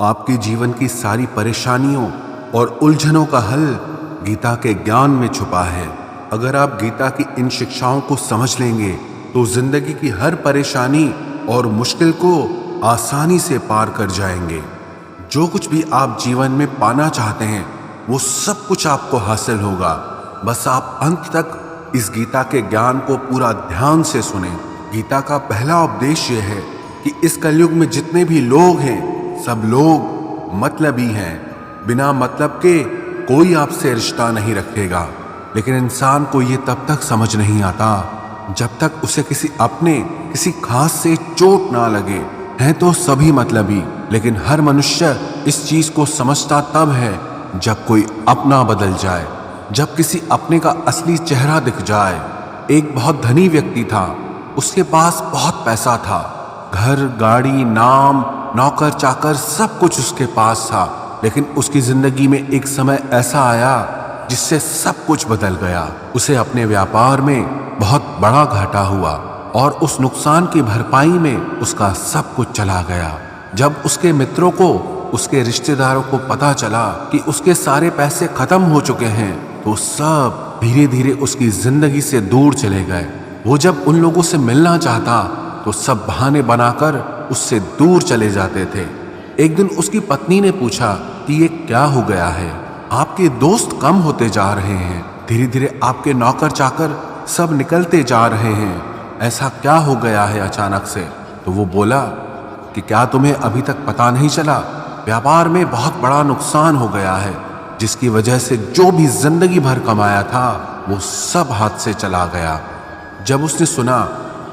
आपके जीवन की सारी परेशानियों और उलझनों का हल गीता के ज्ञान में छुपा है। अगर आप गीता की इन शिक्षाओं को समझ लेंगे तो जिंदगी की हर परेशानी और मुश्किल को आसानी से पार कर जाएंगे। जो कुछ भी आप जीवन में पाना चाहते हैं वो सब कुछ आपको हासिल होगा। बस आप अंत तक इस गीता के ज्ञान को पूरा ध्यान से सुनें। गीता का पहला उपदेश ये है कि इस कलयुग में जितने भी लोग हैं सब लोग मतलबी हैं। बिना मतलब के कोई आपसे रिश्ता नहीं रखेगा। लेकिन इंसान को ये तब तक समझ नहीं आता जब तक उसे किसी खास से चोट ना लगे। हैं तो सभी मतलबी, लेकिन हर मनुष्य इस चीज को समझता तब है जब कोई अपना बदल जाए, जब किसी अपने का असली चेहरा दिख जाए। एक बहुत धनी व्यक्ति था, उसके पास बहुत पैसा था, घर, गाड़ी, नाम, नौकर चाकर सब कुछ उसके पास था। लेकिन उसकी जिंदगी में एक समय ऐसा आया जिससे सब कुछ बदल गया। उसे अपने व्यापार में बहुत बड़ा घाटा हुआ और उस नुकसान की भरपाई में उसका सब कुछ चला गया। जब उसके मित्रों को, उसके रिश्तेदारों को पता चला कि उसके सारे पैसे खत्म हो चुके हैं तो सब धीरे धीरे उसकी जिंदगी से दूर चले गए। वो जब उन लोगों से मिलना चाहता तो सब बहाने बनाकर उससे दूर चले जाते थे। एक दिन उसकी पत्नी ने पूछा कि ये क्या हो गया है? आपके दोस्त कम होते जा रहे हैं, धीरे धीरे आपके नौकर चाकर सब निकलते जा रहे हैं, ऐसा क्या हो गया है अचानक से? तो वो बोला कि क्या तुम्हें अभी तक पता नहीं चला? व्यापार में बहुत बड़ा नुकसान हो गया है, जिसकी वजह से जो भी जिंदगी भर कमाया था वो सब हाथ से चला गया। जब उसने सुना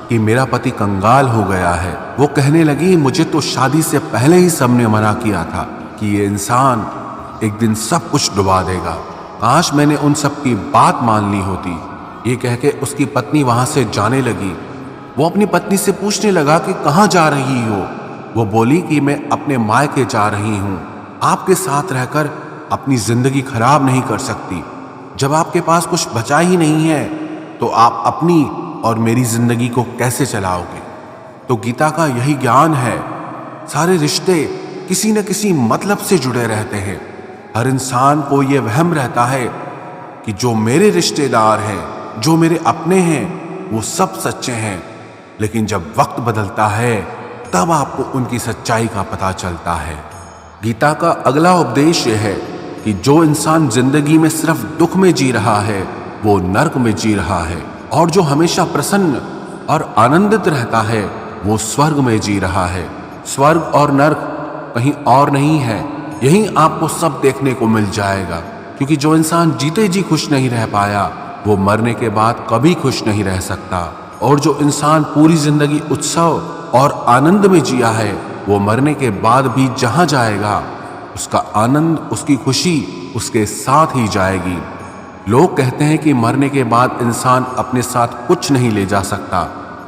कि मेरा पति कंगाल हो गया है, वो कहने लगी मुझे तो शादी से पहले ही सबने मना किया था कि ये इंसान एक दिन सब कुछ डुबा देगा। काश मैंने उन सब की बात मान ली होती। ये कह के उसकी पत्नी वहां से जाने लगी। वो अपनी पत्नी से पूछने लगा कि कहाँ जा रही हो? वो बोली कि मैं अपने मायके जा रही हूँ। आपके साथ रहकर अपनी जिंदगी खराब नहीं कर सकती। जब आपके पास कुछ बचा ही नहीं है तो आप अपनी और मेरी जिंदगी को कैसे चलाओगे? तो गीता का यही ज्ञान है। सारे रिश्ते किसी न किसी मतलब से जुड़े रहते हैं। हर इंसान को ये वहम रहता है कि जो मेरे रिश्तेदार हैं, जो मेरे अपने हैं, वो सब सच्चे हैं। लेकिन जब वक्त बदलता है तब आपको उनकी सच्चाई का पता चलता है। गीता का अगला उपदेश यह है कि जो इंसान जिंदगी में सिर्फ दुख में जी रहा है वो नर्क में जी रहा है, और जो हमेशा प्रसन्न और आनंदित रहता है वो स्वर्ग में जी रहा है। स्वर्ग और नर्क कहीं और नहीं है, यहीं आपको सब देखने को मिल जाएगा। क्योंकि जो इंसान जीते जी खुश नहीं रह पाया वो मरने के बाद कभी खुश नहीं रह सकता, और जो इंसान पूरी जिंदगी उत्सव और आनंद में जिया है वो मरने के बाद भी जहां जाएगा उसका आनंद, उसकी खुशी उसके साथ ही जाएगी। लोग कहते हैं कि मरने के बाद इंसान अपने साथ कुछ नहीं ले जा सकता,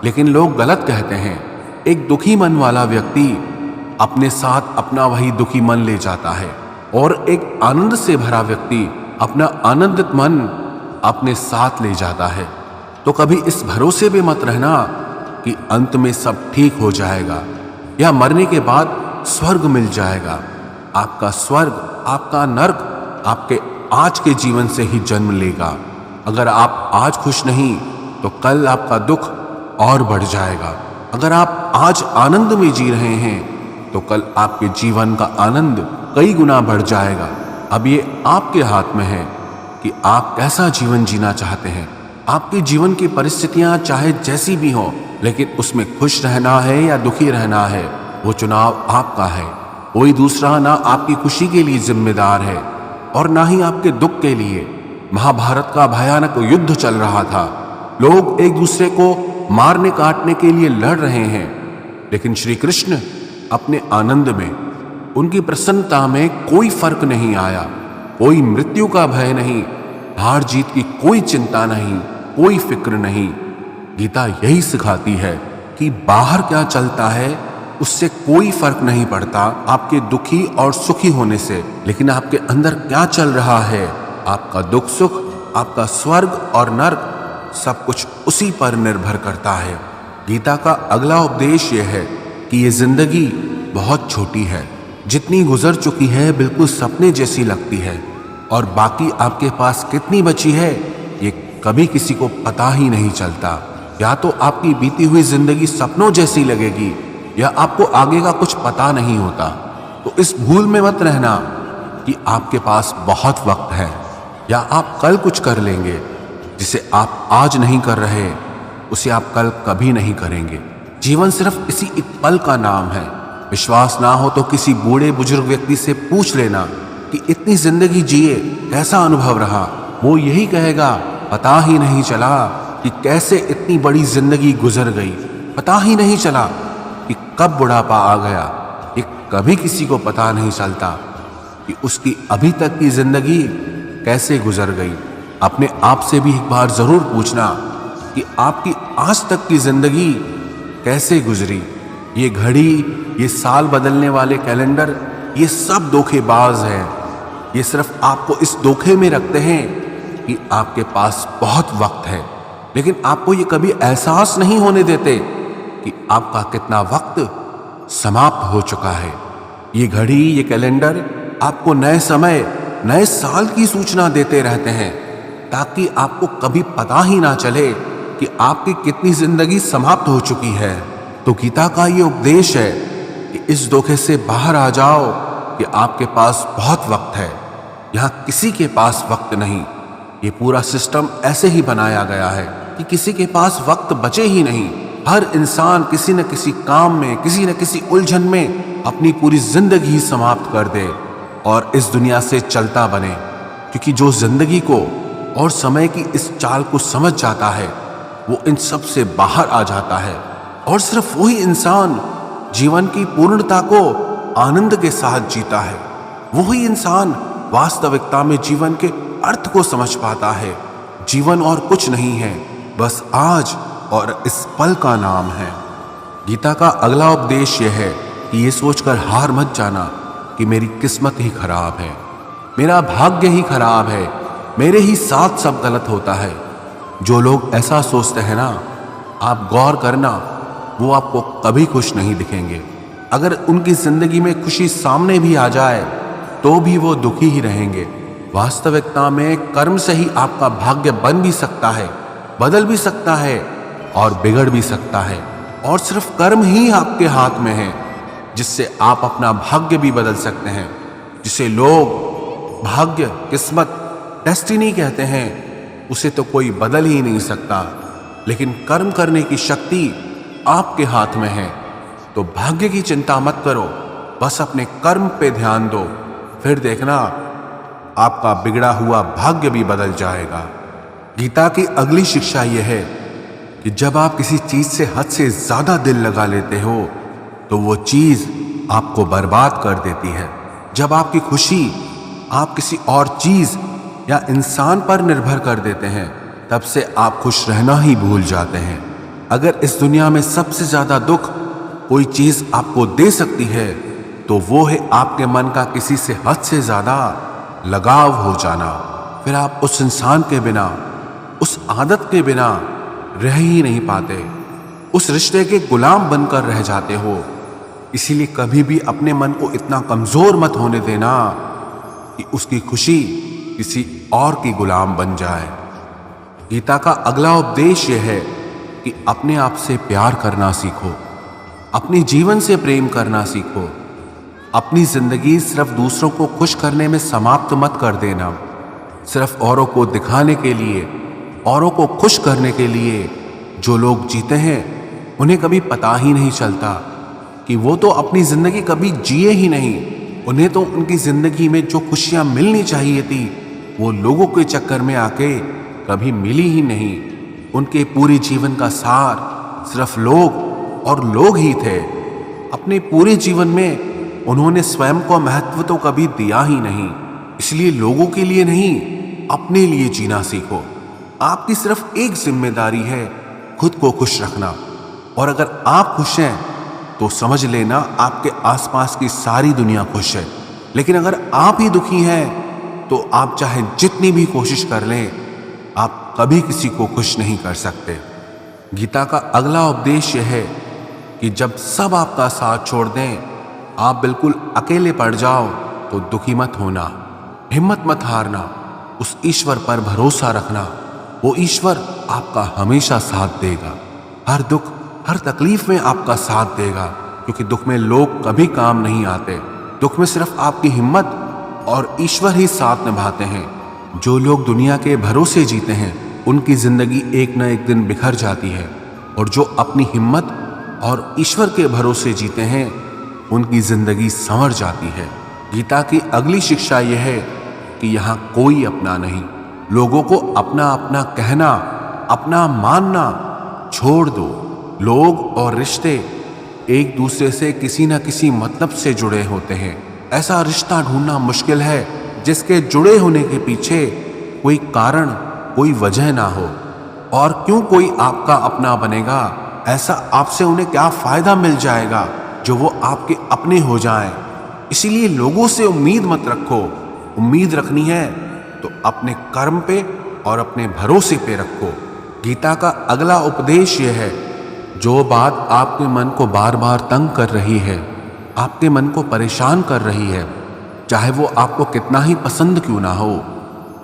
लेकिन लोग गलत कहते हैं। एक दुखी मन वाला व्यक्ति अपने साथ अपना वही दुखी मन ले जाता है, और एक आनंद से भरा व्यक्ति अपना आनंदित मन अपने साथ ले जाता है। तो कभी इस भरोसे पे मत रहना कि अंत में सब ठीक हो जाएगा या मरने के बाद स्वर्ग मिल जाएगा। आपका स्वर्ग, आपका नर्क आपके आज के जीवन से ही जन्म लेगा। अगर आप आज खुश नहीं तो कल आपका दुख और बढ़ जाएगा। अगर आप आज आनंद में जी रहे हैं तो कल आपके जीवन का आनंद कई गुना बढ़ जाएगा। अब ये आपके हाथ में है कि आप कैसा जीवन जीना चाहते हैं। आपके जीवन की परिस्थितियां चाहे जैसी भी हो, लेकिन उसमें खुश रहना है या दुखी रहना है वो चुनाव आपका है। कोई दूसरा ना आपकी खुशी के लिए जिम्मेदार है और ना ही आपके दुख के लिए। महाभारत का भयानक युद्ध चल रहा था। लोग एक दूसरे को मारने काटने के लिए लड़ रहे हैं, लेकिन श्री कृष्ण अपने आनंद में, उनकी प्रसन्नता में कोई फर्क नहीं आया। कोई मृत्यु का भय नहीं, हार जीत की कोई चिंता नहीं, कोई फिक्र नहीं। गीता यही सिखाती है कि बाहर क्या चलता है उससे कोई फर्क नहीं पड़ता आपके दुखी और सुखी होने से, लेकिन आपके अंदर क्या चल रहा है, आपका दुख सुख, आपका स्वर्ग और नर्क, सब कुछ उसी पर निर्भर करता है। गीता का अगला उपदेश यह है कि ये जिंदगी बहुत छोटी है। जितनी गुजर चुकी है बिल्कुल सपने जैसी लगती है, और बाकी आपके पास कितनी बची है ये कभी किसी को पता ही नहीं चलता। या तो आपकी बीती हुई जिंदगी सपनों जैसी लगेगी, या आपको आगे का कुछ पता नहीं होता। तो इस भूल में मत रहना कि आपके पास बहुत वक्त है, या आप कल कुछ कर लेंगे। जिसे आप आज नहीं कर रहे उसे आप कल कभी नहीं करेंगे। जीवन सिर्फ इसी एक पल का नाम है। विश्वास ना हो तो किसी बूढ़े बुजुर्ग व्यक्ति से पूछ लेना कि इतनी जिंदगी जिए कैसा अनुभव रहा। वो यही कहेगा, पता ही नहीं चला कि कैसे इतनी बड़ी जिंदगी गुजर गई, पता ही नहीं चला कि कब बुढ़ापा आ गया। ये कभी किसी को पता नहीं चलता कि उसकी अभी तक की जिंदगी कैसे गुजर गई। अपने आप से भी एक बार जरूर पूछना कि आपकी आज तक की जिंदगी कैसे गुजरी। ये घड़ी, ये साल बदलने वाले कैलेंडर, ये सब धोखेबाज हैं। ये सिर्फ आपको इस धोखे में रखते हैं कि आपके पास बहुत वक्त है, लेकिन आपको ये कभी एहसास नहीं होने देते कि आपका कितना वक्त समाप्त हो चुका है। ये घड़ी, ये कैलेंडर आपको नए समय, नए साल की सूचना देते रहते हैं, ताकि आपको कभी पता ही ना चले कि आपकी कितनी जिंदगी समाप्त हो चुकी है। तो गीता का ये उपदेश है कि इस धोखे से बाहर आ जाओ कि आपके पास बहुत वक्त है। यहाँ किसी के पास वक्त नहीं। ये पूरा सिस्टम ऐसे ही बनाया गया है कि किसी के पास वक्त बचे ही नहीं। हर इंसान किसी न किसी काम में, किसी न किसी उलझन में अपनी पूरी जिंदगी समाप्त कर दे और इस दुनिया से चलता बने। क्योंकि जो जिंदगी को और समय की इस चाल को समझ जाता है वो इन सब से बाहर आ जाता है, और सिर्फ वही इंसान जीवन की पूर्णता को आनंद के साथ जीता है। वही इंसान वास्तविकता में जीवन के अर्थ को समझ पाता है। जीवन और कुछ नहीं है, बस आज और इस पल का नाम है। गीता का अगला उपदेश यह है कि ये सोचकर हार मत जाना कि मेरी किस्मत ही खराब है, मेरा भाग्य ही खराब है, मेरे ही साथ सब गलत होता है। जो लोग ऐसा सोचते हैं ना, आप गौर करना, वो आपको कभी खुश नहीं दिखेंगे। अगर उनकी जिंदगी में खुशी सामने भी आ जाए तो भी वो दुखी ही रहेंगे। वास्तविकता में कर्म से ही आपका भाग्य बन भी सकता है, बदल भी सकता है और बिगड़ भी सकता है। और सिर्फ कर्म ही आपके हाथ में है जिससे आप अपना भाग्य भी बदल सकते हैं। जिसे लोग भाग्य, किस्मत, डेस्टिनी कहते हैं, उसे तो कोई बदल ही नहीं सकता। लेकिन कर्म करने की शक्ति आपके हाथ में है। तो भाग्य की चिंता मत करो, बस अपने कर्म पे ध्यान दो, फिर देखना आपका बिगड़ा हुआ भाग्य भी बदल जाएगा। गीता की अगली शिक्षा यह है कि जब आप किसी चीज से हद से ज्यादा दिल लगा लेते हो तो वो चीज आपको बर्बाद कर देती है। जब आपकी खुशी आप किसी और चीज या इंसान पर निर्भर कर देते हैं, तब से आप खुश रहना ही भूल जाते हैं। अगर इस दुनिया में सबसे ज्यादा दुख कोई चीज आपको दे सकती है तो वो है आपके मन का किसी से हद से ज्यादा लगाव हो जाना। फिर आप उस इंसान के बिना, उस आदत के बिना रह ही नहीं पाते, उस रिश्ते के गुलाम बनकर रह जाते हो। इसीलिए कभी भी अपने मन को इतना कमजोर मत होने देना कि उसकी खुशी किसी और की गुलाम बन जाए। गीता का अगला उपदेश यह है कि अपने आप से प्यार करना सीखो, अपने जीवन से प्रेम करना सीखो। अपनी जिंदगी सिर्फ दूसरों को खुश करने में समाप्त मत कर देना। सिर्फ औरों को दिखाने के लिए, औरों को खुश करने के लिए जो लोग जीते हैं उन्हें कभी पता ही नहीं चलता कि वो तो अपनी जिंदगी कभी जिए ही नहीं। उन्हें तो उनकी जिंदगी में जो खुशियां मिलनी चाहिए थी वो लोगों के चक्कर में आके कभी मिली ही नहीं। उनके पूरे जीवन का सार सिर्फ लोग और लोग ही थे। अपने पूरे जीवन में उन्होंने स्वयं को महत्व तो कभी दिया ही नहीं। इसलिए लोगों के लिए नहीं, अपने लिए जीना सीखो। आपकी सिर्फ एक जिम्मेदारी है, खुद को खुश रखना। और अगर आप खुश हैं तो समझ लेना आपके आसपास की सारी दुनिया खुश है। लेकिन अगर आप ही दुखी हैं तो आप चाहे जितनी भी कोशिश कर लें, आप कभी किसी को खुश नहीं कर सकते। गीता का अगला उपदेश यह है कि जब सब आपका साथ छोड़ दें, आप बिल्कुल अकेले पड़ जाओ तो दुखी मत होना, हिम्मत मत हारना, उस ईश्वर पर भरोसा रखना। वो ईश्वर आपका हमेशा साथ देगा, हर दुख हर तकलीफ में आपका साथ देगा, क्योंकि दुख में लोग कभी काम नहीं आते। दुख में सिर्फ आपकी हिम्मत और ईश्वर ही साथ निभाते हैं। जो लोग दुनिया के भरोसे जीते हैं उनकी जिंदगी एक न एक दिन बिखर जाती है, और जो अपनी हिम्मत और ईश्वर के भरोसे जीते हैं उनकी जिंदगी संवर जाती है। गीता की अगली शिक्षा यह है कि यहाँ कोई अपना नहीं। लोगों को अपना अपना कहना, अपना मानना छोड़ दो। लोग और रिश्ते एक दूसरे से किसी न किसी मतलब से जुड़े होते हैं। ऐसा रिश्ता ढूंढना मुश्किल है जिसके जुड़े होने के पीछे कोई कारण, कोई वजह ना हो। और क्यों कोई आपका अपना बनेगा? ऐसा आपसे उन्हें क्या फायदा मिल जाएगा जो वो आपके अपने हो जाएं? इसीलिए लोगों से उम्मीद मत रखो। उम्मीद रखनी है तो अपने कर्म पे और अपने भरोसे पे रखो। गीता का अगला उपदेश यह है, जो बात आपके मन को बार बार तंग कर रही है, आपके मन को परेशान कर रही है, चाहे वो आपको कितना ही पसंद क्यों ना हो,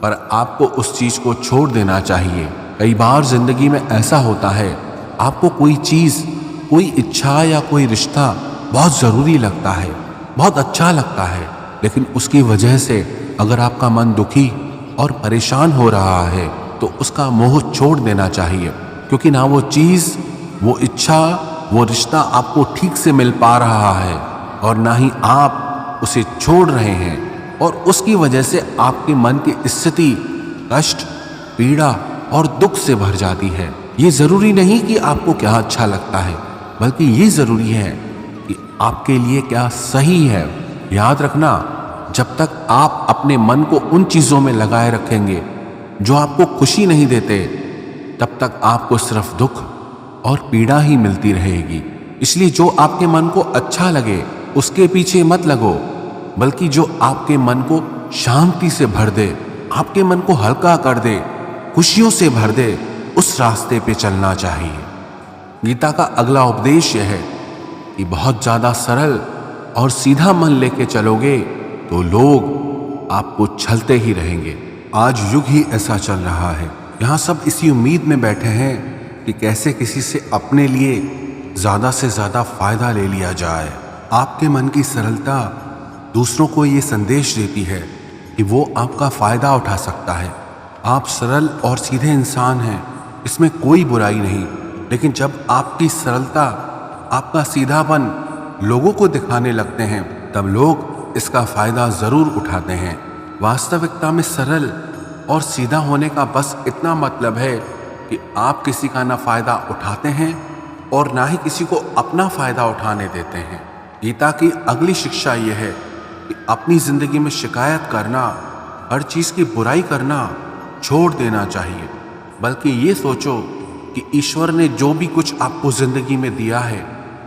पर आपको उस चीज को छोड़ देना चाहिए। कई बार जिंदगी में ऐसा होता है, आपको कोई चीज, कोई इच्छा या कोई रिश्ता बहुत जरूरी लगता है, बहुत अच्छा लगता है, लेकिन उसकी वजह से अगर आपका मन दुखी और परेशान हो रहा है तो उसका मोह छोड़ देना चाहिए, क्योंकि ना वो चीज, वो इच्छा, वो रिश्ता आपको ठीक से मिल पा रहा है और ना ही आप उसे छोड़ रहे हैं, और उसकी वजह से आपके मन की स्थिति कष्ट, पीड़ा और दुख से भर जाती है। ये जरूरी नहीं कि आपको क्या अच्छा लगता है, बल्कि ये जरूरी है कि आपके लिए क्या सही है। याद रखना, जब तक आप अपने मन को उन चीजों में लगाए रखेंगे जो आपको खुशी नहीं देते, तब तक आपको सिर्फ दुख और पीड़ा ही मिलती रहेगी। इसलिए जो आपके मन को अच्छा लगे उसके पीछे मत लगो, बल्कि जो आपके मन को शांति से भर दे, आपके मन को हल्का कर दे, खुशियों से भर दे, उस रास्ते पे चलना चाहिए। गीता का अगला उपदेश यह है कि बहुत ज्यादा सरल और सीधा मन लेके चलोगे तो लोग आपको छलते ही रहेंगे। आज युग ही ऐसा चल रहा है। यहाँ सब इसी उम्मीद में बैठे हैं कि कैसे किसी से अपने लिए ज्यादा से ज्यादा फायदा ले लिया जाए। आपके मन की सरलता दूसरों को ये संदेश देती है कि वो आपका फायदा उठा सकता है। आप सरल और सीधे इंसान हैं, इसमें कोई बुराई नहीं, लेकिन जब आपकी सरलता, आपका सीधापन लोगों को दिखाने लगते हैं, तब लोग इसका फायदा जरूर उठाते हैं। वास्तविकता में सरल और सीधा होने का बस इतना मतलब है कि आप किसी का ना फायदा उठाते हैं और ना ही किसी को अपना फायदा उठाने देते हैं। गीता की अगली शिक्षा यह है कि अपनी जिंदगी में शिकायत करना, हर चीज की बुराई करना छोड़ देना चाहिए, बल्कि ये सोचो कि ईश्वर ने जो भी कुछ आपको जिंदगी में दिया है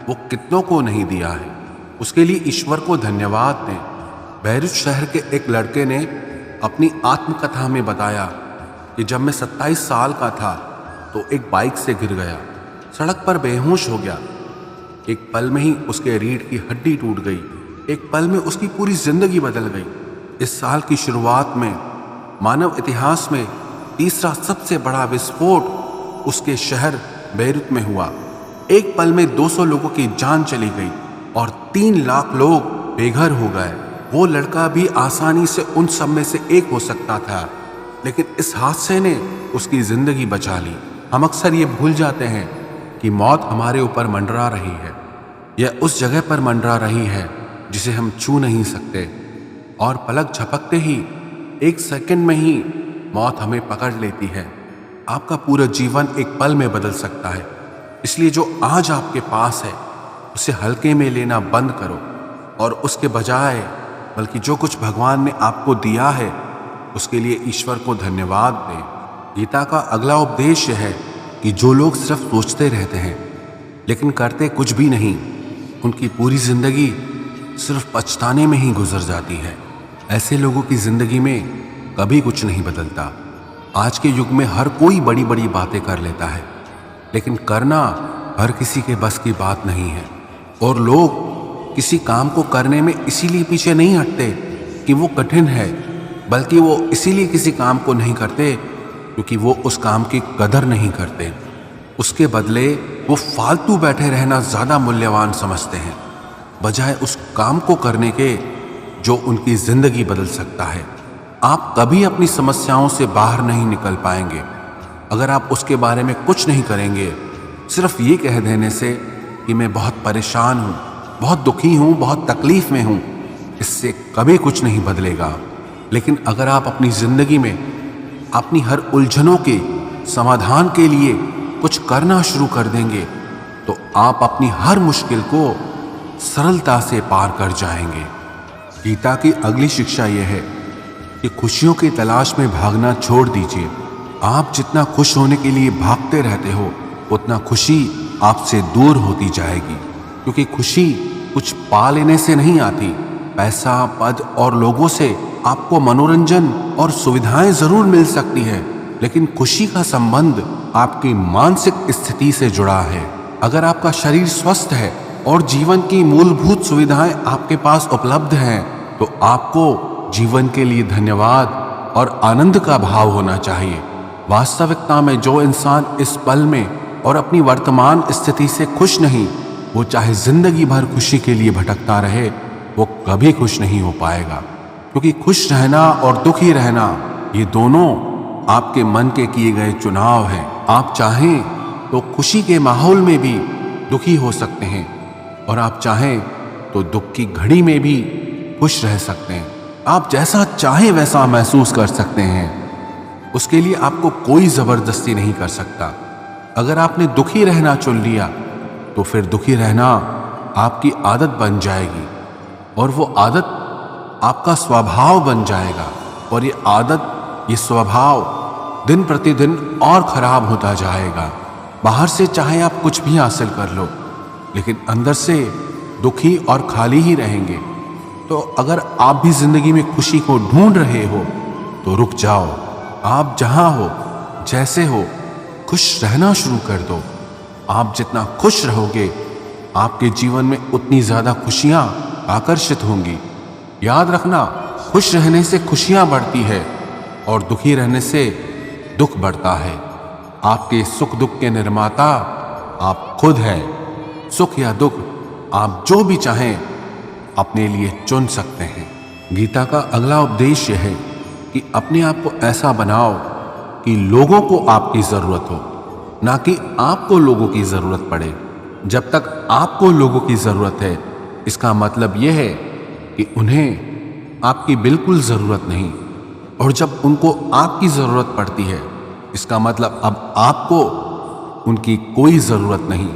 वो कितनों को नहीं दिया है। उसके लिए ईश्वर को धन्यवाद दें। बहरुच शहर के एक लड़के ने अपनी आत्मकथा में बताया कि जब मैं 27 साल का था तो एक बाइक से गिर गया, सड़क पर बेहोश हो गया। एक पल में ही उसके रीढ़ की हड्डी टूट गई। एक पल में उसकी पूरी जिंदगी बदल गई। इस साल की शुरुआत में मानव इतिहास में तीसरा सबसे बड़ा विस्फोट उसके शहर बेरूत में हुआ। एक पल में 200 लोगों की जान चली गई और 3 लाख लोग बेघर हो गए। वो लड़का भी आसानी से उन सब में से एक हो सकता था, लेकिन इस हादसे ने उसकी जिंदगी बचा ली। हम अक्सर ये भूल जाते हैं कि मौत हमारे ऊपर मंडरा रही है, यह उस जगह पर मंडरा रही है जिसे हम छू नहीं सकते, और पलक झपकते ही, एक सेकंड में ही मौत हमें पकड़ लेती है। आपका पूरा जीवन एक पल में बदल सकता है। इसलिए जो आज आपके पास है उसे हल्के में लेना बंद करो और उसके बजाय बल्कि जो कुछ भगवान ने आपको दिया है उसके लिए ईश्वर को धन्यवाद दें। गीता का अगला उपदेश यह है कि जो लोग सिर्फ सोचते रहते हैं लेकिन करते कुछ भी नहीं, उनकी पूरी जिंदगी सिर्फ पछताने में ही गुजर जाती है। ऐसे लोगों की जिंदगी में कभी कुछ नहीं बदलता। आज के युग में हर कोई बड़ी बड़ी बातें कर लेता है, लेकिन करना हर किसी के बस की बात नहीं है। और लोग किसी काम को करने में इसीलिए पीछे नहीं हटते कि वो कठिन है, बल्कि वो इसीलिए किसी काम को नहीं करते क्योंकि वो उस काम की कदर नहीं करते। उसके बदले वो फालतू बैठे रहना ज़्यादा मूल्यवान समझते हैं, बजाय उस काम को करने के जो उनकी ज़िंदगी बदल सकता है। आप कभी अपनी समस्याओं से बाहर नहीं निकल पाएंगे अगर आप उसके बारे में कुछ नहीं करेंगे। सिर्फ ये कह देने से कि मैं बहुत परेशान हूँ, बहुत दुखी हूँ, बहुत तकलीफ में हूँ, इससे कभी कुछ नहीं बदलेगा। लेकिन अगर आप अपनी ज़िंदगी में अपनी हर उलझनों के समाधान के लिए कुछ करना शुरू कर देंगे तो आप अपनी हर मुश्किल को सरलता से पार कर जाएंगे। गीता की अगली शिक्षा यह है कि खुशियों की तलाश में भागना छोड़ दीजिए। आप जितना खुश होने के लिए भागते रहते हो उतना खुशी आपसे दूर होती जाएगी, क्योंकि खुशी कुछ पा लेने से नहीं आती। पैसा, पद और लोगों से आपको मनोरंजन और सुविधाएं जरूर मिल सकती है, लेकिन खुशी का संबंध आपकी मानसिक स्थिति से जुड़ा है। अगर आपका शरीर स्वस्थ है और जीवन की मूलभूत सुविधाएं आपके पास उपलब्ध हैं तो आपको जीवन के लिए धन्यवाद और आनंद का भाव होना चाहिए। वास्तविकता में जो इंसान इस पल में और अपनी वर्तमान स्थिति से खुश नहीं, वो चाहे जिंदगी भर खुशी के लिए भटकता रहे, वो कभी खुश नहीं हो पाएगा। क्योंकि खुश रहना और दुखी रहना ये दोनों आपके मन के किए गए चुनाव हैं। आप चाहें तो खुशी के माहौल में भी दुखी हो सकते हैं और आप चाहें तो दुख की घड़ी में भी खुश रह सकते हैं। आप जैसा चाहें वैसा महसूस कर सकते हैं। उसके लिए आपको कोई जबरदस्ती नहीं कर सकता। अगर आपने दुखी रहना चुन लिया तो फिर दुखी रहना आपकी आदत बन जाएगी और वो आदत आपका स्वभाव बन जाएगा और ये आदत, ये स्वभाव दिन प्रतिदिन और खराब होता जाएगा। बाहर से चाहे आप कुछ भी हासिल कर लो, लेकिन अंदर से दुखी और खाली ही रहेंगे। तो अगर आप भी जिंदगी में खुशी को ढूंढ रहे हो तो रुक जाओ। आप जहां हो, जैसे हो, खुश रहना शुरू कर दो। आप जितना खुश रहोगे आपके जीवन में उतनी ज्यादा खुशियां आकर्षित होंगी। याद रखना, खुश रहने से खुशियां बढ़ती है और दुखी रहने से दुख बढ़ता है। आपके सुख दुख के निर्माता आप खुद हैं। सुख या दुख आप जो भी चाहें अपने लिए चुन सकते हैं। गीता का अगला उपदेश यह है कि अपने आप को ऐसा बनाओ कि लोगों को आपकी जरूरत हो, ना कि आपको लोगों की जरूरत पड़े। जब तक आपको लोगों की जरूरत है, इसका मतलब यह है कि उन्हें आपकी बिल्कुल जरूरत नहीं, और जब उनको आपकी जरूरत पड़ती है, इसका मतलब अब आपको उनकी कोई जरूरत नहीं।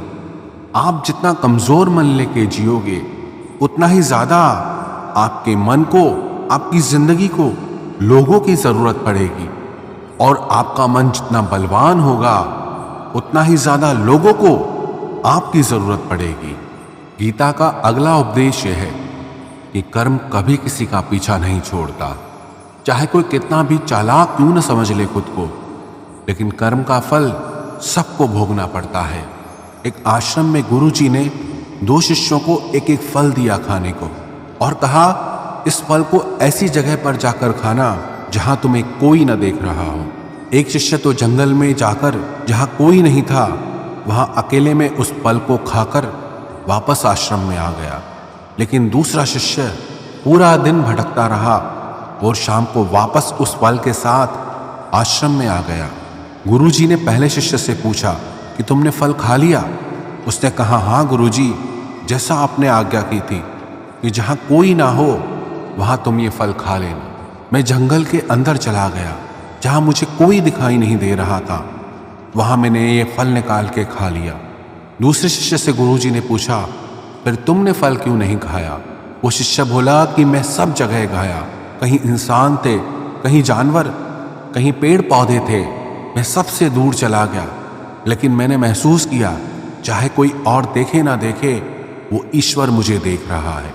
आप जितना कमजोर मन लेके जियोगे उतना ही ज्यादा आपके मन को, आपकी जिंदगी को लोगों की जरूरत पड़ेगी, और आपका मन जितना बलवान होगा उतना ही ज्यादा लोगों को आपकी जरूरत पड़ेगी। गीता का अगला उपदेश यह है कि कर्म कभी किसी का पीछा नहीं छोड़ता। चाहे कोई कितना भी चालाक क्यों न समझ ले खुद को, लेकिन कर्म का फल सबको भोगना पड़ता है। एक आश्रम में गुरुजी ने 2 शिष्यों को एक एक फल दिया खाने को और कहा, इस फल को ऐसी जगह पर जाकर खाना जहां तुम्हें कोई न देख रहा हो। एक शिष्य तो जंगल में जाकर जहां कोई नहीं था वहां अकेले में उस फल को खाकर वापस आश्रम में आ गया, लेकिन दूसरा शिष्य पूरा दिन भटकता रहा और शाम को वापस उस फल के साथ आश्रम में आ गया। गुरुजी ने पहले शिष्य से पूछा कि तुमने फल खा लिया? उसने कहा, हाँ गुरुजी, जैसा आपने आज्ञा की थी कि जहाँ कोई ना हो वहाँ तुम ये फल खा लेना। मैं जंगल के अंदर चला गया जहाँ मुझे कोई दिखाई नहीं दे रहा था, वहाँ मैंने ये फल निकाल के खा लिया। दूसरे शिष्य से गुरुजी ने पूछा, फिर तुमने फल क्यों नहीं खाया? वो शिष्य बोला कि मैं सब जगह गया, कहीं इंसान थे, कहीं जानवर, कहीं पेड़ पौधे थे, मैं सबसे दूर चला गया, लेकिन मैंने महसूस किया चाहे कोई और देखे ना देखे, वो ईश्वर मुझे देख रहा है।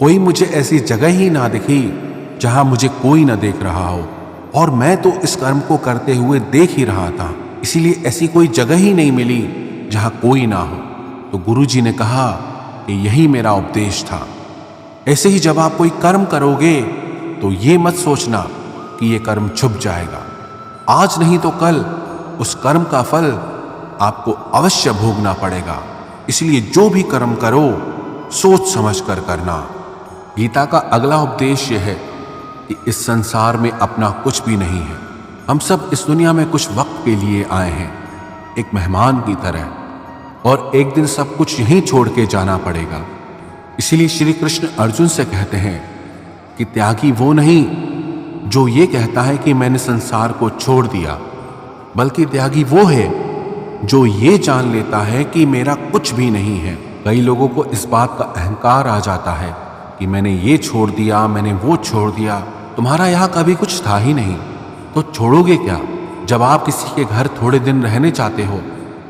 कोई मुझे ऐसी जगह ही ना दिखी जहां मुझे कोई ना देख रहा हो, और मैं तो इस कर्म को करते हुए देख ही रहा था, इसीलिए ऐसी कोई जगह ही नहीं मिली जहां कोई ना हो। तो गुरुजी ने कहा, कि यही मेरा उपदेश था। ऐसे ही जब आप कोई कर्म करोगे तो ये मत सोचना कि ये कर्म छुप जाएगा। आज नहीं तो कल उस कर्म का फल आपको अवश्य भोगना पड़ेगा। इसलिए जो भी कर्म करो सोच समझ कर करना। गीता का अगला उपदेश यह है कि इस संसार में अपना कुछ भी नहीं है। हम सब इस दुनिया में कुछ वक्त के लिए आए हैं, एक मेहमान की तरह, और एक दिन सब कुछ यहीं छोड़ के जाना पड़ेगा। इसीलिए श्री कृष्ण अर्जुन से कहते हैं कि त्यागी वो नहीं जो ये कहता है कि मैंने संसार को छोड़ दिया, बल्कि त्यागी वो है जो ये जान लेता है कि मेरा कुछ भी नहीं है। कई लोगों को इस बात का अहंकार आ जाता है कि मैंने ये छोड़ दिया, मैंने वो छोड़ दिया। तुम्हारा यहाँ कभी कुछ था ही नहीं तो छोड़ोगे क्या? जब आप किसी के घर थोड़े दिन रहने चाहते हो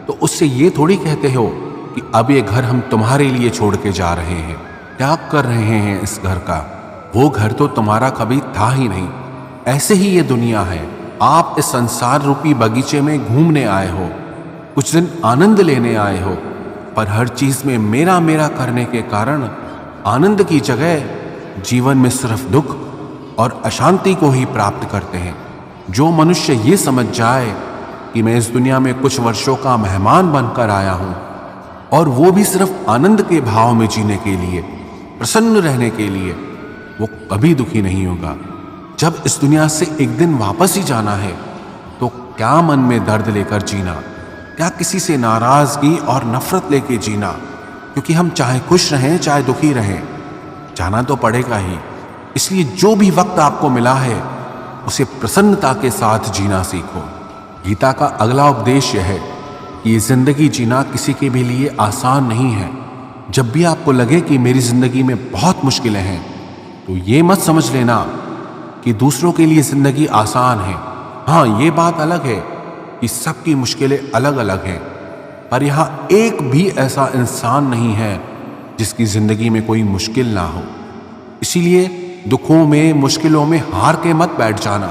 तो उससे ये थोड़ी कहते हो कि अब ये घर हम तुम्हारे लिए छोड़ के जा रहे हैं, त्याग कर रहे हैं इस घर का। वो घर तो तुम्हारा कभी था ही नहीं। ऐसे ही ये दुनिया है। आप इस संसार रूपी बगीचे में घूमने आए हो, कुछ दिन आनंद लेने आए हो, पर हर चीज में मेरा मेरा करने के कारण आनंद की जगह जीवन में सिर्फ दुख और अशांति को ही प्राप्त करते हैं। जो मनुष्य ये समझ जाए कि मैं इस दुनिया में कुछ वर्षों का मेहमान बनकर आया हूं और वो भी सिर्फ आनंद के भाव में जीने के लिए, प्रसन्न रहने के लिए, वो कभी दुखी नहीं होगा। जब इस दुनिया से एक दिन वापस ही जाना है तो क्या मन में दर्द लेकर जीना, क्या किसी से नाराजगी और नफरत लेके जीना, क्योंकि हम चाहे खुश रहें चाहे दुखी रहें, जाना तो पड़ेगा ही। इसलिए जो भी वक्त आपको मिला है उसे प्रसन्नता के साथ जीना सीखो। गीता का अगला उपदेश यह है कि ये जिंदगी जीना किसी के भी लिए आसान नहीं है। जब भी आपको लगे कि मेरी जिंदगी में बहुत मुश्किलें हैं तो ये मत समझ लेना कि दूसरों के लिए जिंदगी आसान है। हाँ, ये बात अलग है कि सबकी मुश्किलें अलग अलग हैं, पर यहाँ एक भी ऐसा इंसान नहीं है जिसकी जिंदगी में कोई मुश्किल ना हो। इसीलिए दुखों में, मुश्किलों में हार के मत बैठ जाना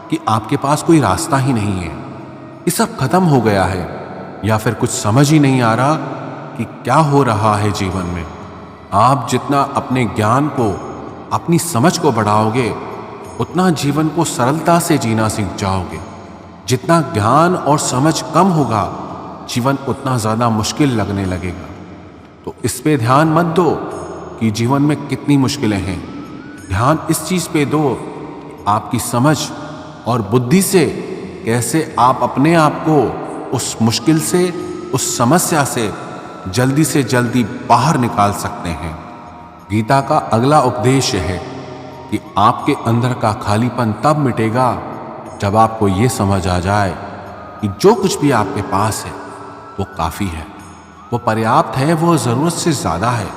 कि आपके पास कोई रास्ता ही नहीं है, ये सब खत्म हो गया है, या फिर कुछ समझ ही नहीं आ रहा कि क्या हो रहा है जीवन में। आप जितना अपने ज्ञान को, अपनी समझ को बढ़ाओगे उतना जीवन को सरलता से जीना सीख जाओगे। जितना ज्ञान और समझ कम होगा जीवन उतना ज़्यादा मुश्किल लगने लगेगा। तो इस पे ध्यान मत दो कि जीवन में कितनी मुश्किलें हैं। ध्यान इस चीज़ पे दो कि आपकी समझ और बुद्धि से कैसे आप अपने आप को उस मुश्किल से, उस समस्या से जल्दी बाहर निकाल सकते हैं। गीता का अगला उपदेश है कि आपके अंदर का खालीपन तब मिटेगा जब आपको ये समझ आ जाए कि जो कुछ भी आपके पास है वो काफ़ी है, वो पर्याप्त है, वो ज़रूरत से ज़्यादा है।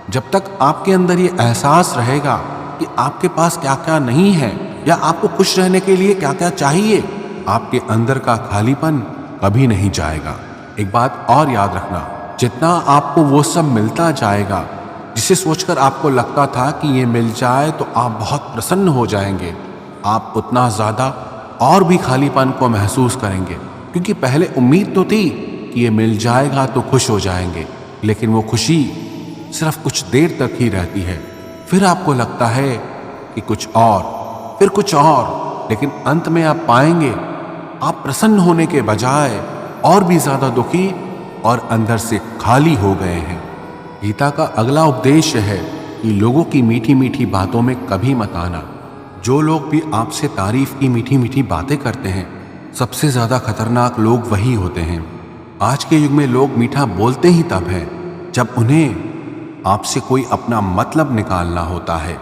जब तक आपके अंदर ये एहसास रहेगा कि आपके पास क्या क्या नहीं है या आपको खुश रहने के लिए क्या क्या चाहिए, आपके अंदर का खालीपन कभी नहीं जाएगा। एक बात और याद रखना, जितना आपको वो सब मिलता जाएगा जिसे सोचकर आपको लगता था कि ये मिल जाए तो आप बहुत प्रसन्न हो जाएंगे, आप उतना ज़्यादा और भी खालीपन को महसूस करेंगे। क्योंकि पहले उम्मीद तो थी कि ये मिल जाएगा तो खुश हो जाएंगे, लेकिन वो खुशी सिर्फ कुछ देर तक ही रहती है। फिर आपको लगता है कि कुछ और, फिर कुछ और, लेकिन अंत में आप पाएंगे आप प्रसन्न होने के बजाय और भी ज़्यादा दुखी और अंदर से खाली हो गए हैं। गीता का अगला उपदेश है कि लोगों की मीठी मीठी बातों में कभी मत आना। जो लोग भी आपसे तारीफ की मीठी मीठी बातें करते हैं, सबसे ज़्यादा खतरनाक लोग वही होते हैं। आज के युग में लोग मीठा बोलते ही तब हैं जब उन्हें आपसे कोई अपना मतलब निकालना होता है।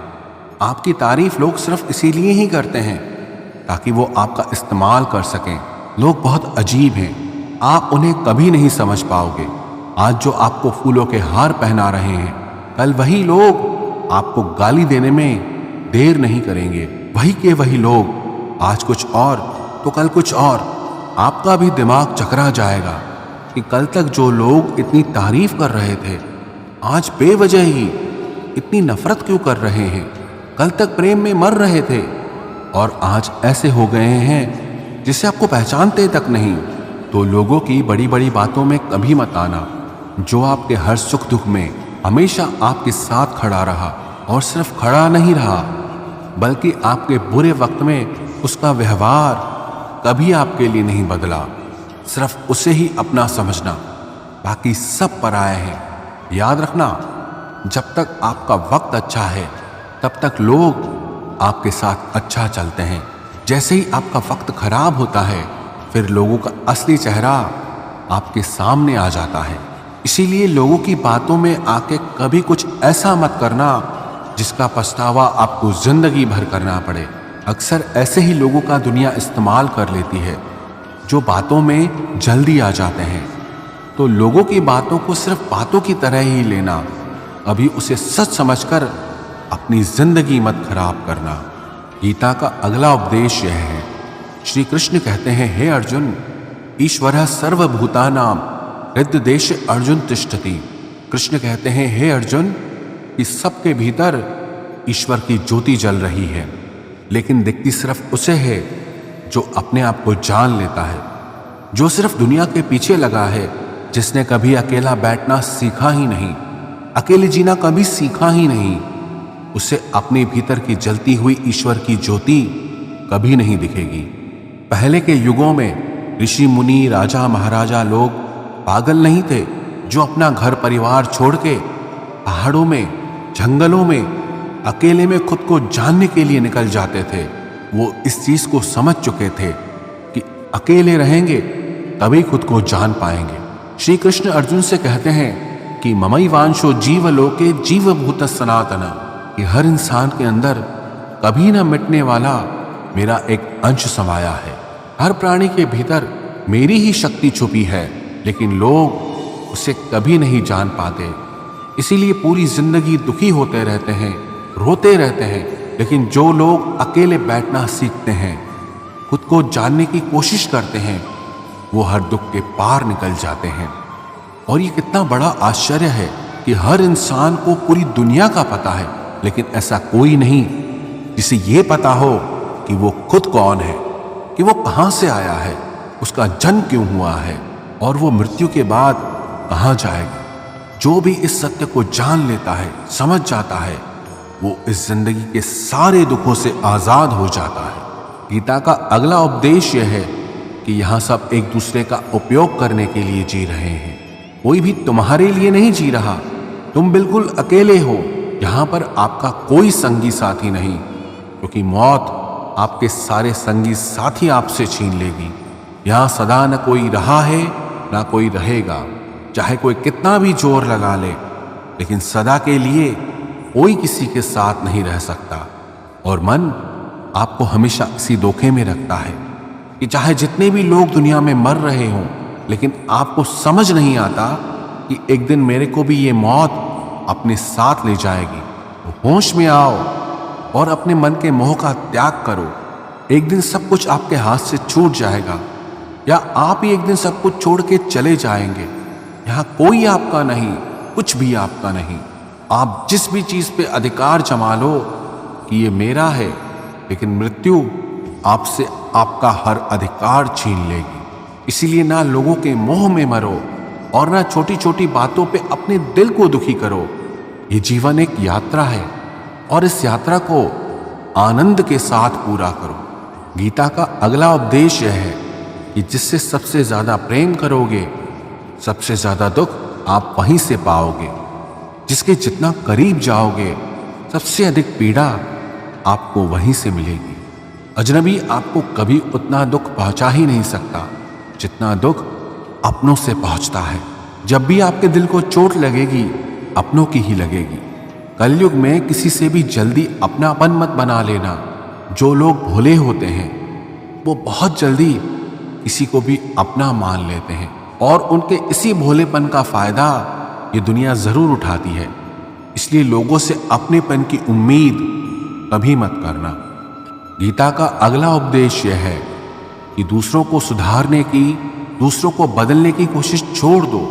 आपकी तारीफ लोग सिर्फ इसीलिए ही करते हैं ताकि वो आपका इस्तेमाल कर सकें। लोग बहुत अजीब हैं, आप उन्हें कभी नहीं समझ पाओगे। आज जो आपको फूलों के हार पहना रहे हैं, कल वही लोग आपको गाली देने में देर नहीं करेंगे। वही के वही लोग आज कुछ और तो कल कुछ और। आपका भी दिमाग चकरा जाएगा कि कल तक जो लोग इतनी तारीफ कर रहे थे आज बेवजह ही इतनी नफरत क्यों कर रहे हैं। कल तक प्रेम में मर रहे थे और आज ऐसे हो गए हैं जिसे आपको पहचानते तक नहीं। तो लोगों की बड़ी बड़ी बातों में कभी मत आना। जो आपके हर सुख दुख में हमेशा आपके साथ खड़ा रहा और सिर्फ खड़ा नहीं रहा बल्कि आपके बुरे वक्त में उसका व्यवहार कभी आपके लिए नहीं बदला। सिर्फ उसे ही अपना समझना, बाकी सब पराये हैं। याद रखना, जब तक आपका वक्त अच्छा है तब तक लोग आपके साथ अच्छा चलते हैं। जैसे ही आपका वक्त खराब होता है फिर लोगों का असली चेहरा आपके सामने आ जाता है। इसीलिए लोगों की बातों में आके कभी कुछ ऐसा मत करना जिसका पछतावा आपको जिंदगी भर करना पड़े। अक्सर ऐसे ही लोगों का दुनिया इस्तेमाल कर लेती है जो बातों में जल्दी आ जाते हैं। तो लोगों की बातों को सिर्फ बातों की तरह ही लेना, अभी उसे सच समझकर अपनी जिंदगी मत खराब करना। गीता का अगला उपदेश यह है। श्री कृष्ण कहते हैं, हे अर्जुन, ईश्वरः सर्वभूतानां हृद्देशे अर्जुन तिष्ठति। कृष्ण कहते हैं, हे अर्जुन, कि सबके भीतर ईश्वर की ज्योति जल रही है, लेकिन दिखती सिर्फ उसे है जो अपने आप को जान लेता है, जो सिर्फ दुनिया के पीछे लगा है, जिसने कभी अकेला बैठना सीखा ही नहीं, अकेले जीना कभी सीखा ही नहीं, उसे अपने भीतर की जलती हुई ईश्वर की ज्योति कभी नहीं दिखेगी। पहले के युगों में ऋषि मुनि, राजा महाराजा लोग पागल नहीं थे जो अपना घर परिवार छोड़ के पहाड़ों में, जंगलों में अकेले में खुद को जानने के लिए निकल जाते थे। वो इस चीज को समझ चुके थे कि अकेले रहेंगे तभी खुद को जान पाएंगे। श्री कृष्ण अर्जुन से कहते हैं कि ममैवांशो जीवलोके जीवभूत सनातन, कि हर इंसान के अंदर कभी न मिटने वाला मेरा एक अंश समाया है। हर प्राणी के भीतर मेरी ही शक्ति छुपी है, लेकिन लोग उसे कभी नहीं जान पाते। इसीलिए पूरी जिंदगी दुखी होते रहते हैं, रोते रहते हैं। लेकिन जो लोग अकेले बैठना सीखते हैं, खुद को जानने की कोशिश करते हैं, वो हर दुख के पार निकल जाते हैं। और ये कितना बड़ा आश्चर्य है कि हर इंसान को पूरी दुनिया का पता है, लेकिन ऐसा कोई नहीं जिसे ये पता हो कि वो खुद कौन है, कि वो कहां से आया है, उसका जन्म क्यों हुआ है और वो मृत्यु के बाद कहां जाएगा। जो भी इस सत्य को जान लेता है, समझ जाता है, वो इस जिंदगी के सारे दुखों से आजाद हो जाता है। गीता का अगला उपदेश यह है कि यहां सब एक दूसरे का उपयोग करने के लिए जी रहे हैं। कोई भी तुम्हारे लिए नहीं जी रहा, तुम बिल्कुल अकेले हो। यहां पर आपका कोई संगी साथी नहीं, क्योंकि मौत आपके सारे संगी साथी आपसे छीन लेगी। यहां सदा न कोई रहा है ना कोई रहेगा, चाहे कोई कितना भी जोर लगा ले, लेकिन सदा के लिए कोई किसी के साथ नहीं रह सकता। और मन आपको हमेशा इसी धोखे में रखता है कि चाहे जितने भी लोग दुनिया में मर रहे हों, लेकिन आपको समझ नहीं आता कि एक दिन मेरे को भी ये मौत अपने साथ ले जाएगी। तो होश में आओ और अपने मन के मोह का त्याग करो। एक दिन सब कुछ आपके हाथ से छूट जाएगा, या आप ही एक दिन सब कुछ छोड़ के चले जाएंगे। यहां कोई आपका नहीं, कुछ भी आपका नहीं। आप जिस भी चीज पे अधिकार जमा लो कि ये मेरा है, लेकिन मृत्यु आपसे आपका हर अधिकार छीन लेगी। इसीलिए ना लोगों के मोह में मरो और ना छोटी छोटी बातों पे अपने दिल को दुखी करो। ये जीवन एक यात्रा है और इस यात्रा को आनंद के साथ पूरा करो। गीता का अगला उपदेश यह है कि जिससे सबसे ज्यादा प्रेम करोगे, सबसे ज्यादा दुख आप वहीं से पाओगे। जिसके जितना करीब जाओगे, सबसे अधिक पीड़ा आपको वहीं से मिलेगी। अजनबी आपको कभी उतना दुख पहुंचा ही नहीं सकता जितना दुख अपनों से पहुंचता है। जब भी आपके दिल को चोट लगेगी, अपनों की ही लगेगी। कलयुग में किसी से भी जल्दी अपनापन मत बना लेना। जो लोग भोले होते हैं वो बहुत जल्दी किसी को भी अपना मान लेते हैं, और उनके इसी भोलेपन का फायदा ये दुनिया जरूर उठाती है। इसलिए लोगों से अपनेपन की उम्मीद कभी मत करना। गीता का अगला उपदेश यह है कि दूसरों को सुधारने की, दूसरों को बदलने की कोशिश छोड़ दो।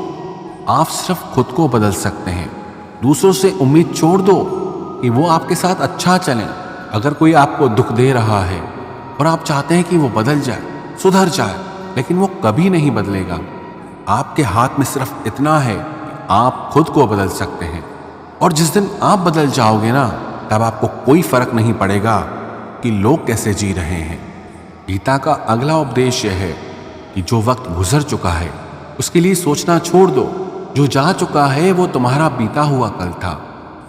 आप सिर्फ खुद को बदल सकते हैं। दूसरों से उम्मीद छोड़ दो कि वो आपके साथ अच्छा चलें। अगर कोई आपको दुख दे रहा है और आप चाहते हैं कि वो बदल जाए, सुधर जाए, लेकिन वो कभी नहीं बदलेगा। आपके हाथ में सिर्फ इतना है कि आप खुद को बदल सकते हैं। और जिस दिन आप बदल जाओगे ना, तब आपको कोई फर्क नहीं पड़ेगा कि लोग कैसे जी रहे हैं। गीता का अगला उपदेश यह है कि जो वक्त गुजर चुका है उसके लिए सोचना छोड़ दो। जो जा चुका है वो तुम्हारा बीता हुआ कल था।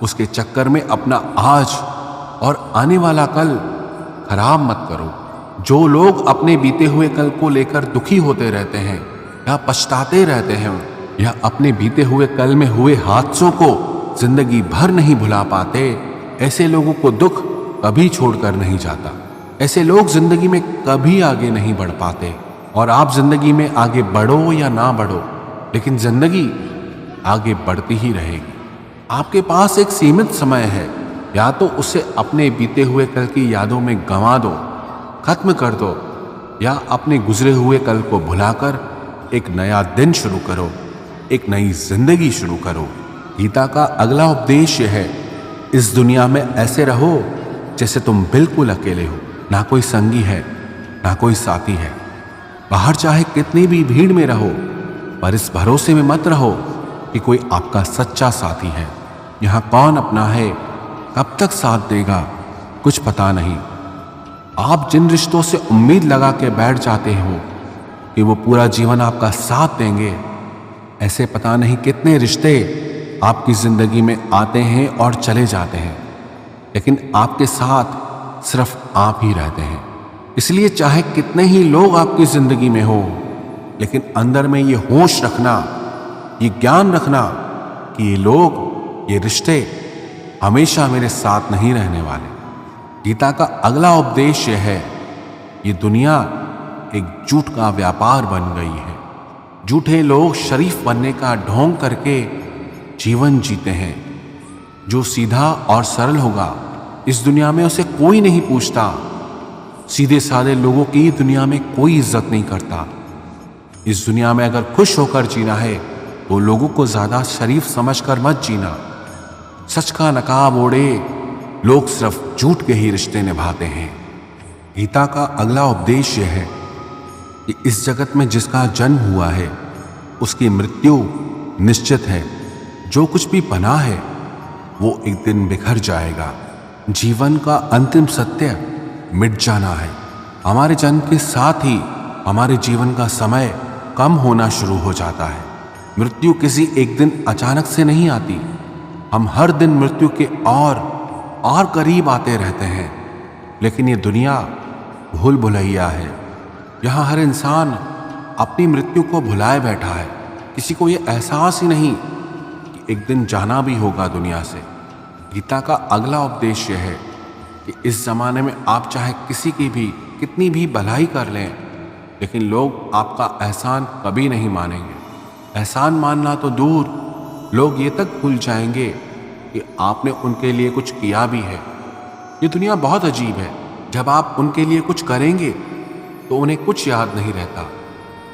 उसके चक्कर में अपना आज और आने वाला कल खराब मत करो। जो लोग अपने बीते हुए कल को लेकर दुखी होते रहते हैं या पछताते रहते हैं या अपने बीते हुए कल में हुए हादसों को जिंदगी भर नहीं भुला पाते, ऐसे लोगों को दुख कभी छोड़कर नहीं जाता। ऐसे लोग जिंदगी में कभी आगे नहीं बढ़ पाते। और आप जिंदगी में आगे बढ़ो या ना बढ़ो, लेकिन जिंदगी आगे बढ़ती ही रहेगी। आपके पास एक सीमित समय है, या तो उसे अपने बीते हुए कल की यादों में गंवा दो, खत्म कर दो, या अपने गुजरे हुए कल को भुलाकर एक नया दिन शुरू करो, एक नई जिंदगी शुरू करो। गीता का अगला उपदेश यह है, इस दुनिया में ऐसे रहो जैसे तुम बिल्कुल अकेले हो। ना कोई संगी है, ना कोई साथी है। बाहर चाहे कितनी भी भीड़ में रहो, पर इस भरोसे में मत रहो कि कोई आपका सच्चा साथी है। यहाँ कौन अपना है, कब तक साथ देगा, कुछ पता नहीं। आप जिन रिश्तों से उम्मीद लगा के बैठ जाते हो कि वो पूरा जीवन आपका साथ देंगे, ऐसे पता नहीं कितने रिश्ते आपकी जिंदगी में आते हैं और चले जाते हैं, लेकिन आपके साथ सिर्फ आप ही रहते हैं। इसलिए चाहे कितने ही लोग आपकी जिंदगी में हो, लेकिन अंदर में ये होश रखना, ये ज्ञान रखना कि ये लोग, ये रिश्ते हमेशा मेरे साथ नहीं रहने वाले। गीता का अगला उपदेश यह है, ये दुनिया एक झूठ का व्यापार बन गई है। झूठे लोग शरीफ बनने का ढोंग करके जीवन जीते हैं। जो सीधा और सरल होगा, इस दुनिया में उसे कोई नहीं पूछता। सीधे साधे लोगों की दुनिया में कोई इज्जत नहीं करता। इस दुनिया में अगर खुश होकर जीना है तो लोगों को ज्यादा शरीफ समझकर मत जीना। सच का नकाब ओढ़े लोग सिर्फ झूठ के ही रिश्ते निभाते हैं। गीता का अगला उपदेश यह है कि इस जगत में जिसका जन्म हुआ है उसकी मृत्यु निश्चित है। जो कुछ भी बना है वो एक दिन बिखर जाएगा। जीवन का अंतिम सत्य मिट जाना है। हमारे जन्म के साथ ही हमारे जीवन का समय कम होना शुरू हो जाता है। मृत्यु किसी एक दिन अचानक से नहीं आती। हम हर दिन मृत्यु के और करीब आते रहते हैं। लेकिन ये दुनिया भूल भुलैया है। यहाँ हर इंसान अपनी मृत्यु को भुलाए बैठा है। किसी को ये एहसास ही नहीं कि एक दिन जाना भी होगा दुनिया से। गीता का अगला उपदेश यह है कि इस जमाने में आप चाहे किसी की भी कितनी भी भलाई कर लें, लेकिन लोग आपका एहसान कभी नहीं मानेंगे। एहसान मानना तो दूर, लोग ये तक भूल जाएंगे कि आपने उनके लिए कुछ किया भी है। ये दुनिया बहुत अजीब है। जब आप उनके लिए कुछ करेंगे तो उन्हें कुछ याद नहीं रहता,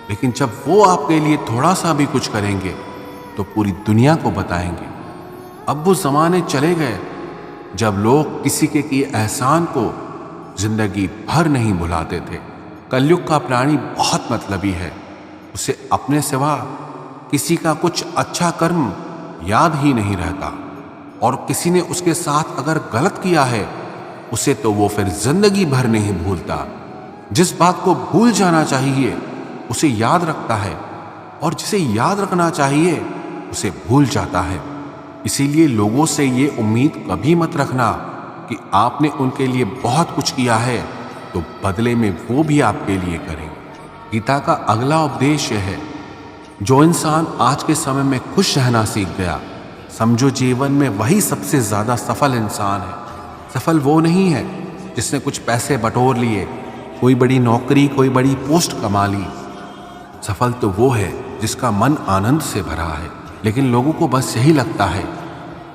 लेकिन जब वो आपके लिए थोड़ा सा भी कुछ करेंगे तो पूरी दुनिया को बताएंगे। अब वो जमाने चले गए जब लोग किसी के किए एहसान को जिंदगी भर नहीं भुलाते थे। कलयुग का प्राणी बहुत मतलबी है। उसे अपने सिवा किसी का कुछ अच्छा कर्म याद ही नहीं रहता, और किसी ने उसके साथ अगर गलत किया है उसे तो वो फिर जिंदगी भर नहीं भूलता। जिस बात को भूल जाना चाहिए उसे याद रखता है, और जिसे याद रखना चाहिए उसे भूल जाता है। इसीलिए लोगों से ये उम्मीद कभी मत रखना कि आपने उनके लिए बहुत कुछ किया है तो बदले में वो भी आपके लिए करेंगे। गीता का अगला उपदेश यह है, जो इंसान आज के समय में खुश रहना सीख गया, समझो जीवन में वही सबसे ज्यादा सफल इंसान है। सफल वो नहीं है जिसने कुछ पैसे बटोर लिए, कोई बड़ी नौकरी, कोई बड़ी पोस्ट कमा ली। सफल तो वो है जिसका मन आनंद से भरा है। लेकिन लोगों को बस यही लगता है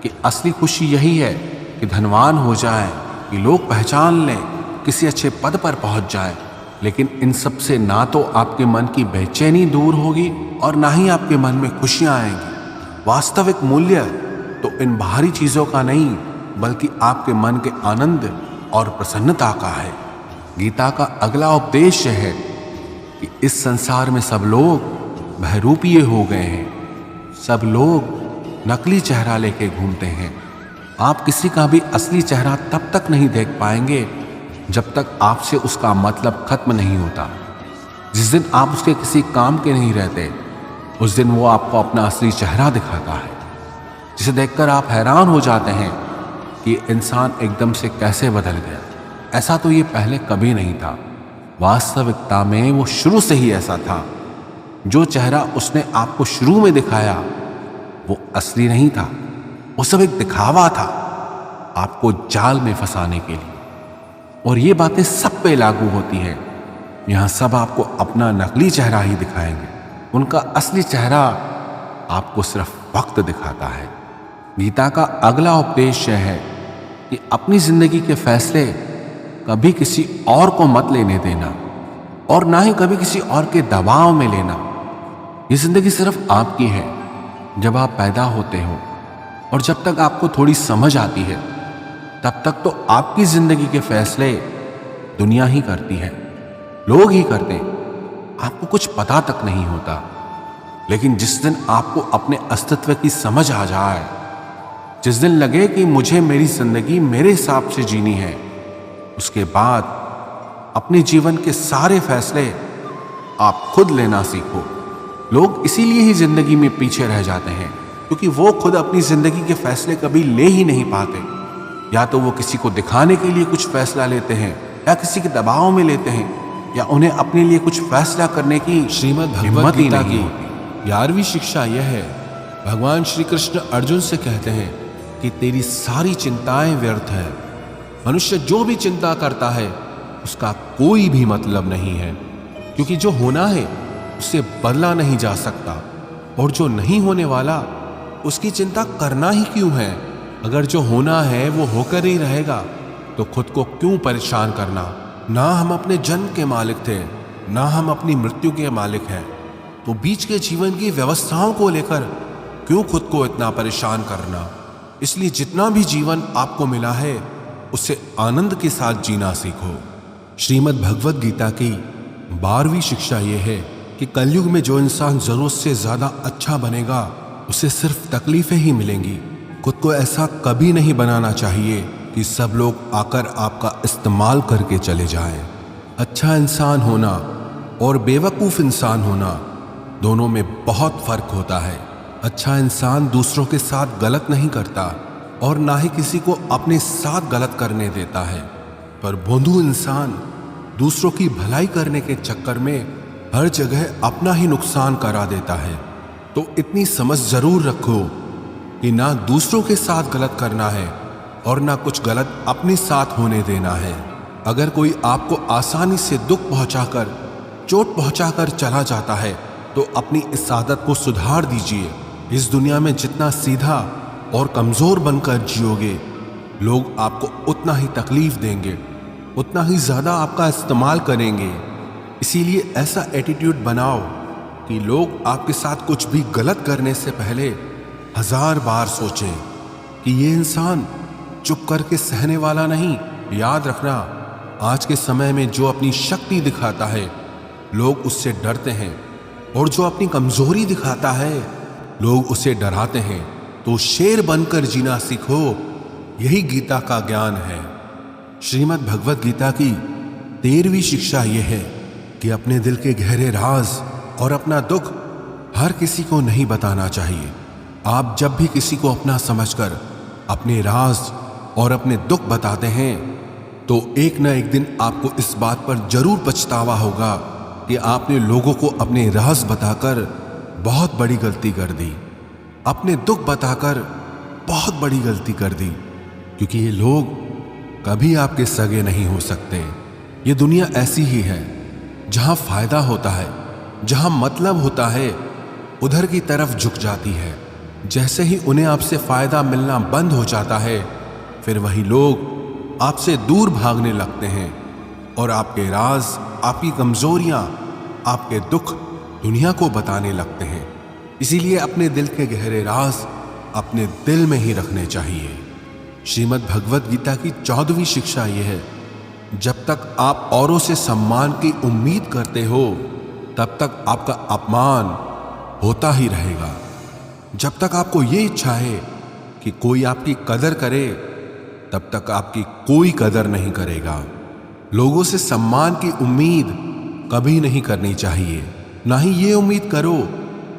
कि असली खुशी यही है कि धनवान हो जाए, कि लोग पहचान लें, किसी अच्छे पद पर पहुंच जाए। लेकिन इन सब से ना तो आपके मन की बेचैनी दूर होगी और ना ही आपके मन में खुशियां आएंगी। वास्तविक मूल्य तो इन बाहरी चीजों का नहीं, बल्कि आपके मन के आनंद और प्रसन्नता का है। गीता का अगला उपदेश है कि इस संसार में सब लोग बहरूपिये हो गए हैं। सब लोग नकली चेहरा लेके घूमते हैं। आप किसी का भी असली चेहरा तब तक नहीं देख पाएंगे जब तक आपसे उसका मतलब खत्म नहीं होता। जिस दिन आप उसके किसी काम के नहीं रहते, उस दिन वो आपको अपना असली चेहरा दिखाता है, जिसे देखकर आप हैरान हो जाते हैं कि इंसान एकदम से कैसे बदल गया। ऐसा तो ये पहले कभी नहीं था। वास्तविकता में वो शुरू से ही ऐसा था। जो चेहरा उसने आपको शुरू में दिखाया वो असली नहीं था, वो सब एक दिखावा था आपको जाल में फंसाने के लिए। और ये बातें सब पे लागू होती हैं। यहां सब आपको अपना नकली चेहरा ही दिखाएंगे, उनका असली चेहरा आपको सिर्फ वक्त दिखाता है। गीता का अगला उपदेश यह है कि अपनी जिंदगी के फैसले कभी किसी और को मत लेने देना और ना ही कभी किसी और के दबाव में लेना। ये जिंदगी सिर्फ आपकी है। जब आप पैदा होते हो और जब तक आपको थोड़ी समझ आती है, तब तक तो आपकी जिंदगी के फैसले दुनिया ही करती है, लोग ही करते हैं, आपको कुछ पता तक नहीं होता। लेकिन जिस दिन आपको अपने अस्तित्व की समझ आ जाए, जिस दिन लगे कि मुझे मेरी जिंदगी मेरे हिसाब से जीनी है, उसके बाद अपने जीवन के सारे फैसले आप खुद लेना सीखो। लोग इसीलिए ही जिंदगी में पीछे रह जाते हैं क्योंकि वो खुद अपनी जिंदगी के फैसले कभी ले ही नहीं पाते। या तो वो किसी को दिखाने के लिए कुछ फैसला लेते हैं, या किसी के दबाव में लेते हैं, या उन्हें अपने लिए कुछ फैसला करने की श्रीमद् भगवद गीता की 11वीं शिक्षा यह है, भगवान श्री कृष्ण अर्जुन से कहते हैं कि तेरी सारी चिंताएं व्यर्थ है। मनुष्य जो भी चिंता करता है उसका कोई भी मतलब नहीं है, क्योंकि जो होना है उससे बदला नहीं जा सकता, और जो नहीं होने वाला उसकी चिंता करना ही क्यों है। अगर जो होना है वो होकर ही रहेगा तो खुद को क्यों परेशान करना। ना हम अपने जन्म के मालिक थे, ना हम अपनी मृत्यु के मालिक हैं, तो बीच के जीवन की व्यवस्थाओं को लेकर क्यों खुद को इतना परेशान करना। इसलिए जितना भी जीवन आपको मिला है उसे आनंद के साथ जीना सीखो। श्रीमद् भगवद गीता की 12वीं शिक्षा यह है कि कलयुग में जो इंसान जरूरत से ज्यादा अच्छा बनेगा उसे सिर्फ तकलीफें ही मिलेंगी। खुद को ऐसा कभी नहीं बनाना चाहिए कि सब लोग आकर आपका इस्तेमाल करके चले जाएं। अच्छा इंसान होना और बेवकूफ़ इंसान होना दोनों में बहुत फर्क होता है। अच्छा इंसान दूसरों के साथ गलत नहीं करता और ना ही किसी को अपने साथ गलत करने देता है, पर भोंदू इंसान दूसरों की भलाई करने के चक्कर में हर जगह अपना ही नुकसान करा देता है। तो इतनी समझ जरूर रखो कि ना दूसरों के साथ गलत करना है और ना कुछ गलत अपने साथ होने देना है। अगर कोई आपको आसानी से दुख पहुंचाकर, चोट पहुंचाकर चला जाता है तो अपनी इस आदत को सुधार दीजिए। इस दुनिया में जितना सीधा और कमजोर बनकर जियोगे, लोग आपको उतना ही तकलीफ देंगे, उतना ही ज्यादा आपका इस्तेमाल करेंगे। इसीलिए ऐसा एटीट्यूड बनाओ कि लोग आपके साथ कुछ भी गलत करने से पहले 1000 बार सोचें कि ये इंसान चुप करके सहने वाला नहीं। याद रखना, आज के समय में जो अपनी शक्ति दिखाता है लोग उससे डरते हैं, और जो अपनी कमजोरी दिखाता है लोग उसे डराते हैं। तो शेर बनकर जीना सीखो, यही गीता का ज्ञान है। श्रीमद् भगवद गीता की 13वीं शिक्षा यह है कि अपने दिल के गहरे राज और अपना दुख हर किसी को नहीं बताना चाहिए। आप जब भी किसी को अपना समझकर अपने राज और अपने दुख बताते हैं तो एक न एक दिन आपको इस बात पर जरूर पछतावा होगा कि आपने लोगों को अपने राज बताकर बहुत बड़ी गलती कर दी, अपने दुख बताकर बहुत बड़ी गलती कर दी, क्योंकि ये लोग कभी आपके सगे नहीं हो सकते। ये दुनिया ऐसी ही है, जहां फायदा होता है, जहां मतलब होता है, उधर की तरफ झुक जाती है। जैसे ही उन्हें आपसे फायदा मिलना बंद हो जाता है, फिर वही लोग आपसे दूर भागने लगते हैं और आपके राज, आपकी कमजोरियां, आपके दुख दुनिया को बताने लगते हैं। इसीलिए अपने दिल के गहरे राज अपने दिल में ही रखने चाहिए। श्रीमद् भगवद गीता की 14वीं शिक्षा यह है, जब तक आप औरों से सम्मान की उम्मीद करते हो तब तक आपका अपमान होता ही रहेगा। जब तक आपको ये इच्छा है कि कोई आपकी कदर करे, तब तक आपकी कोई कदर नहीं करेगा। लोगों से सम्मान की उम्मीद कभी नहीं करनी चाहिए। ना ही ये उम्मीद करो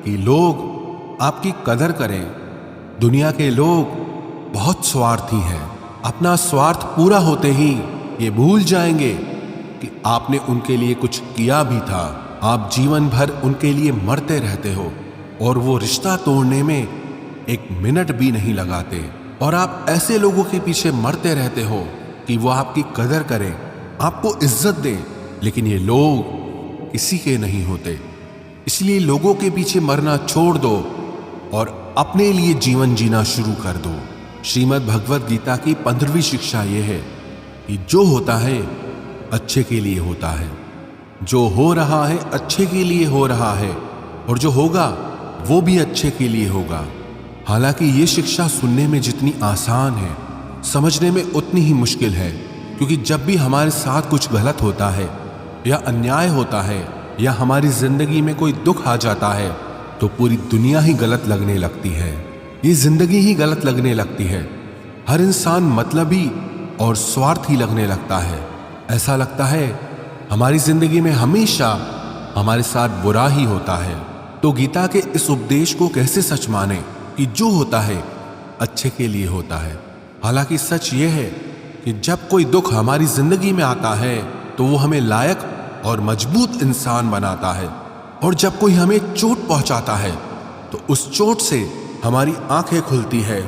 कि लोग आपकी कदर करें। दुनिया के लोग बहुत स्वार्थी हैं। अपना स्वार्थ पूरा होते ही ये भूल जाएंगे कि आपने उनके लिए कुछ किया भी था। आप जीवन भर उनके लिए मरते रहते हो और वो रिश्ता तोड़ने में एक मिनट भी नहीं लगाते। और आप ऐसे लोगों के पीछे मरते रहते हो कि वो आपकी कदर करें, आपको इज्जत दें, लेकिन ये लोग किसी के नहीं होते। इसलिए लोगों के पीछे मरना छोड़ दो और अपने लिए जीवन जीना शुरू कर दो। श्रीमद् भगवत गीता की 15वीं शिक्षा यह है कि जो होता है अच्छे के लिए होता है, जो हो रहा है अच्छे के लिए हो रहा है, और जो होगा वो भी अच्छे के लिए होगा। हालांकि ये शिक्षा सुनने में जितनी आसान है, समझने में उतनी ही मुश्किल है, क्योंकि जब भी हमारे साथ कुछ गलत होता है या अन्याय होता है या हमारी जिंदगी में कोई दुख आ जाता है, तो पूरी दुनिया ही गलत लगने लगती है। ये जिंदगी ही गलत लगने लगती है। हर इंसान मतलबी और स्वार्थी लगने लगता है। ऐसा लगता है हमारी जिंदगी में हमेशा हमारे साथ बुरा ही होता है। तो गीता के इस उपदेश को कैसे सच माने कि जो होता है अच्छे के लिए होता है। हालांकि सच ये है कि जब कोई दुख हमारी जिंदगी में आता है तो वो हमें लायक और मजबूत इंसान बनाता है, और जब कोई हमें चोट पहुंचाता है तो उस चोट से हमारी आंखें खुलती है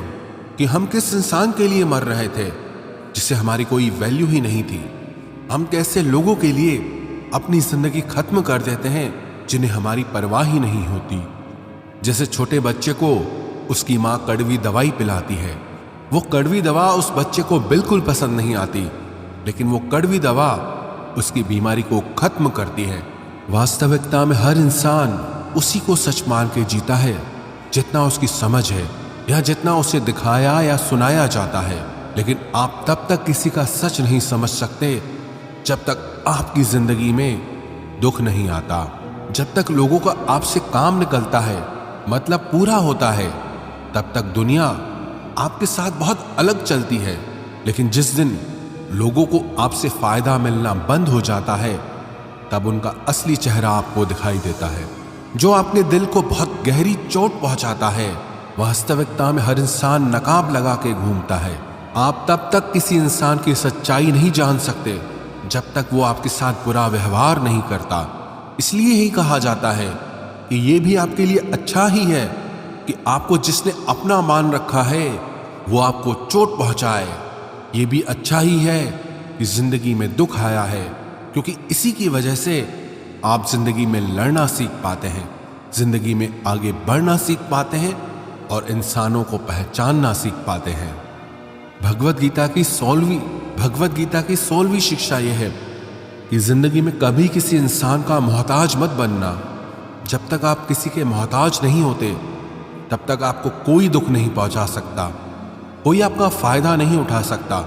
कि हम किस इंसान के लिए मर रहे थे जिससे हमारी कोई वैल्यू ही नहीं थी। हम कैसे लोगों के लिए अपनी जिंदगी खत्म कर देते हैं जिन्हें हमारी परवाह ही नहीं होती। जैसे छोटे बच्चे को उसकी माँ कड़वी दवाई पिलाती है। वो कड़वी दवा उस बच्चे को बिल्कुल पसंद नहीं आती, लेकिन वो कड़वी दवा उसकी बीमारी को खत्म करती है। वास्तविकता में हर इंसान उसी को सच मान के जीता है जितना उसकी समझ है या जितना उसे दिखाया या सुनाया जाता है। लेकिन आप तब तक किसी का सच नहीं समझ सकते जब तक आपकी जिंदगी में दुख नहीं आता। जब तक लोगों का आपसे काम निकलता है, मतलब पूरा होता है, तब तक दुनिया आपके साथ बहुत अलग चलती है। लेकिन जिस दिन लोगों को आपसे फायदा मिलना बंद हो जाता है, तब उनका असली चेहरा आपको दिखाई देता है। जो आपके दिल को बहुत गहरी चोट पहुंचाता है, वास्तविकता में हर इंसान नकाब लगा के घूमता है। आप तब तक किसी इंसान की सच्चाई नहीं जान सकते जब तक वो आपके साथ बुरा व्यवहार नहीं करता। इसलिए ही कहा जाता है कि ये भी आपके लिए अच्छा ही है कि आपको जिसने अपना मान रखा है वो आपको चोट पहुंचाए। ये भी अच्छा ही है कि जिंदगी में दुख आया है, क्योंकि इसी की वजह से आप जिंदगी में लड़ना सीख पाते हैं, जिंदगी में आगे बढ़ना सीख पाते हैं और इंसानों को पहचानना सीख पाते हैं। भगवत गीता की 16वीं शिक्षा यह है कि जिंदगी में कभी किसी इंसान का मोहताज मत बनना। जब तक आप किसी के मोहताज नहीं होते, तब तक आपको कोई दुख नहीं पहुंचा सकता, कोई आपका फायदा नहीं उठा सकता।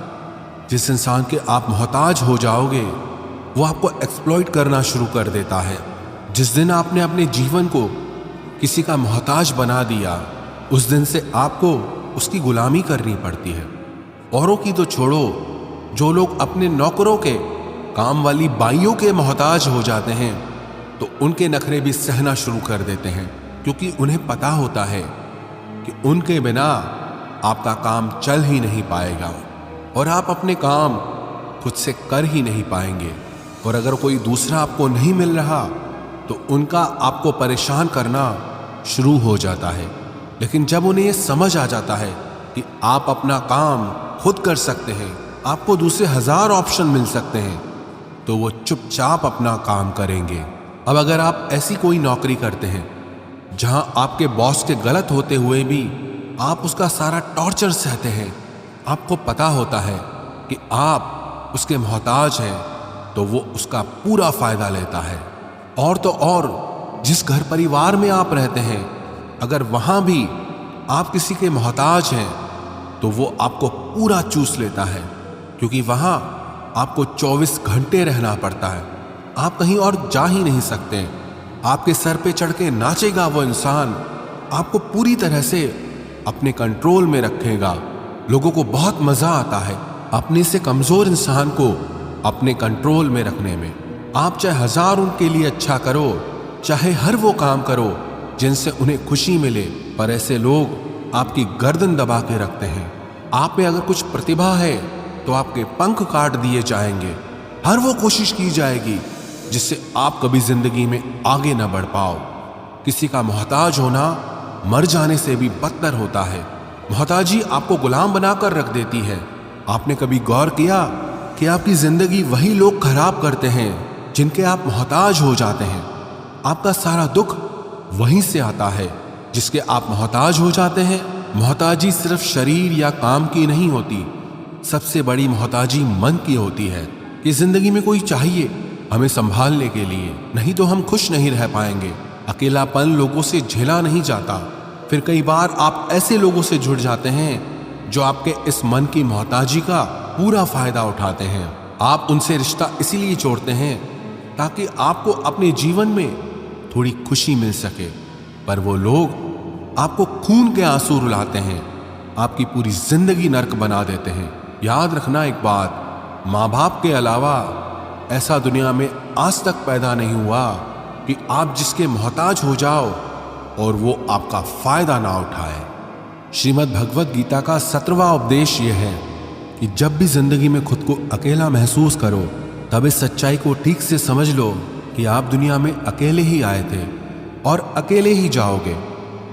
जिस इंसान के आप मोहताज हो जाओगे, वो आपको एक्सप्लॉइट करना शुरू कर देता है। जिस दिन आपने अपने जीवन को किसी का मोहताज बना दिया, उस दिन से आपको उसकी गुलामी करनी पड़ती है। औरों की तो छोड़ो, जो लोग अपने नौकरों के, काम वाली बाइयों के मोहताज हो जाते हैं, तो उनके नखरे भी सहना शुरू कर देते हैं, क्योंकि उन्हें पता होता है कि उनके बिना आपका काम चल ही नहीं पाएगा और आप अपने काम खुद से कर ही नहीं पाएंगे। और अगर कोई दूसरा आपको नहीं मिल रहा तो उनका आपको परेशान करना शुरू हो जाता है। लेकिन जब उन्हें यह समझ आ जाता है कि आप अपना काम खुद कर सकते हैं, आपको दूसरे 1000 ऑप्शन मिल सकते हैं, तो वो चुपचाप अपना काम करेंगे। अब अगर आप ऐसी कोई नौकरी करते हैं जहां आपके बॉस के गलत होते हुए भी आप उसका सारा टॉर्चर सहते हैं, आपको पता होता है कि आप उसके मोहताज हैं, तो वो उसका पूरा फायदा लेता है। और तो और जिस घर परिवार में आप रहते हैं, अगर वहां भी आप किसी के मोहताज हैं, तो वो आपको पूरा चूस लेता है, क्योंकि वहां आपको 24 घंटे रहना पड़ता है। आप कहीं और जा ही नहीं सकते। आपके सर पे चढ़ के नाचेगा वो इंसान आपको पूरी तरह से अपने कंट्रोल में रखेगा। लोगों को बहुत मजा आता है अपने से कमजोर इंसान को अपने कंट्रोल में रखने में। आप चाहे हजार उनके लिए अच्छा करो, चाहे हर वो काम करो जिनसे उन्हें खुशी मिले, पर ऐसे लोग आपकी गर्दन दबा के रखते हैं। आप में अगर कुछ प्रतिभा है तो आपके पंख काट दिए जाएंगे। हर वो कोशिश की जाएगी जिससे आप कभी जिंदगी में आगे ना बढ़ पाओ। किसी का मोहताज होना मर जाने से भी बदतर होता है। मोहताजी आपको गुलाम बनाकर रख देती है। आपने कभी गौर किया कि आपकी जिंदगी वही लोग खराब करते हैं जिनके आप मोहताज हो जाते हैं। आपका सारा दुख वहीं से आता है जिसके आप मोहताज हो जाते हैं। मोहताजी सिर्फ शरीर या काम की नहीं होती, सबसे बड़ी मोहताजी मन की होती है कि जिंदगी में कोई चाहिए हमें संभालने के लिए, नहीं तो हम खुश नहीं रह पाएंगे। अकेलापन लोगों से झेला नहीं जाता। फिर कई बार आप ऐसे लोगों से जुड़ जाते हैं जो आपके इस मन की मोहताजी का पूरा फायदा उठाते हैं। आप उनसे रिश्ता इसीलिए जोड़ते हैं ताकि आपको अपने जीवन में थोड़ी खुशी मिल सके, पर वो लोग आपको खून के आंसू रुलाते हैं, आपकी पूरी जिंदगी नर्क बना देते हैं। याद रखना एक बात, माँ बाप के अलावा ऐसा दुनिया में आज तक पैदा नहीं हुआ कि आप जिसके मोहताज हो जाओ और वो आपका फायदा ना उठाए। श्रीमद् भगवत गीता का 17वां उपदेश यह है कि जब भी जिंदगी में खुद को अकेला महसूस करो, तब इस सच्चाई को ठीक से समझ लो कि आप दुनिया में अकेले ही आए थे और अकेले ही जाओगे।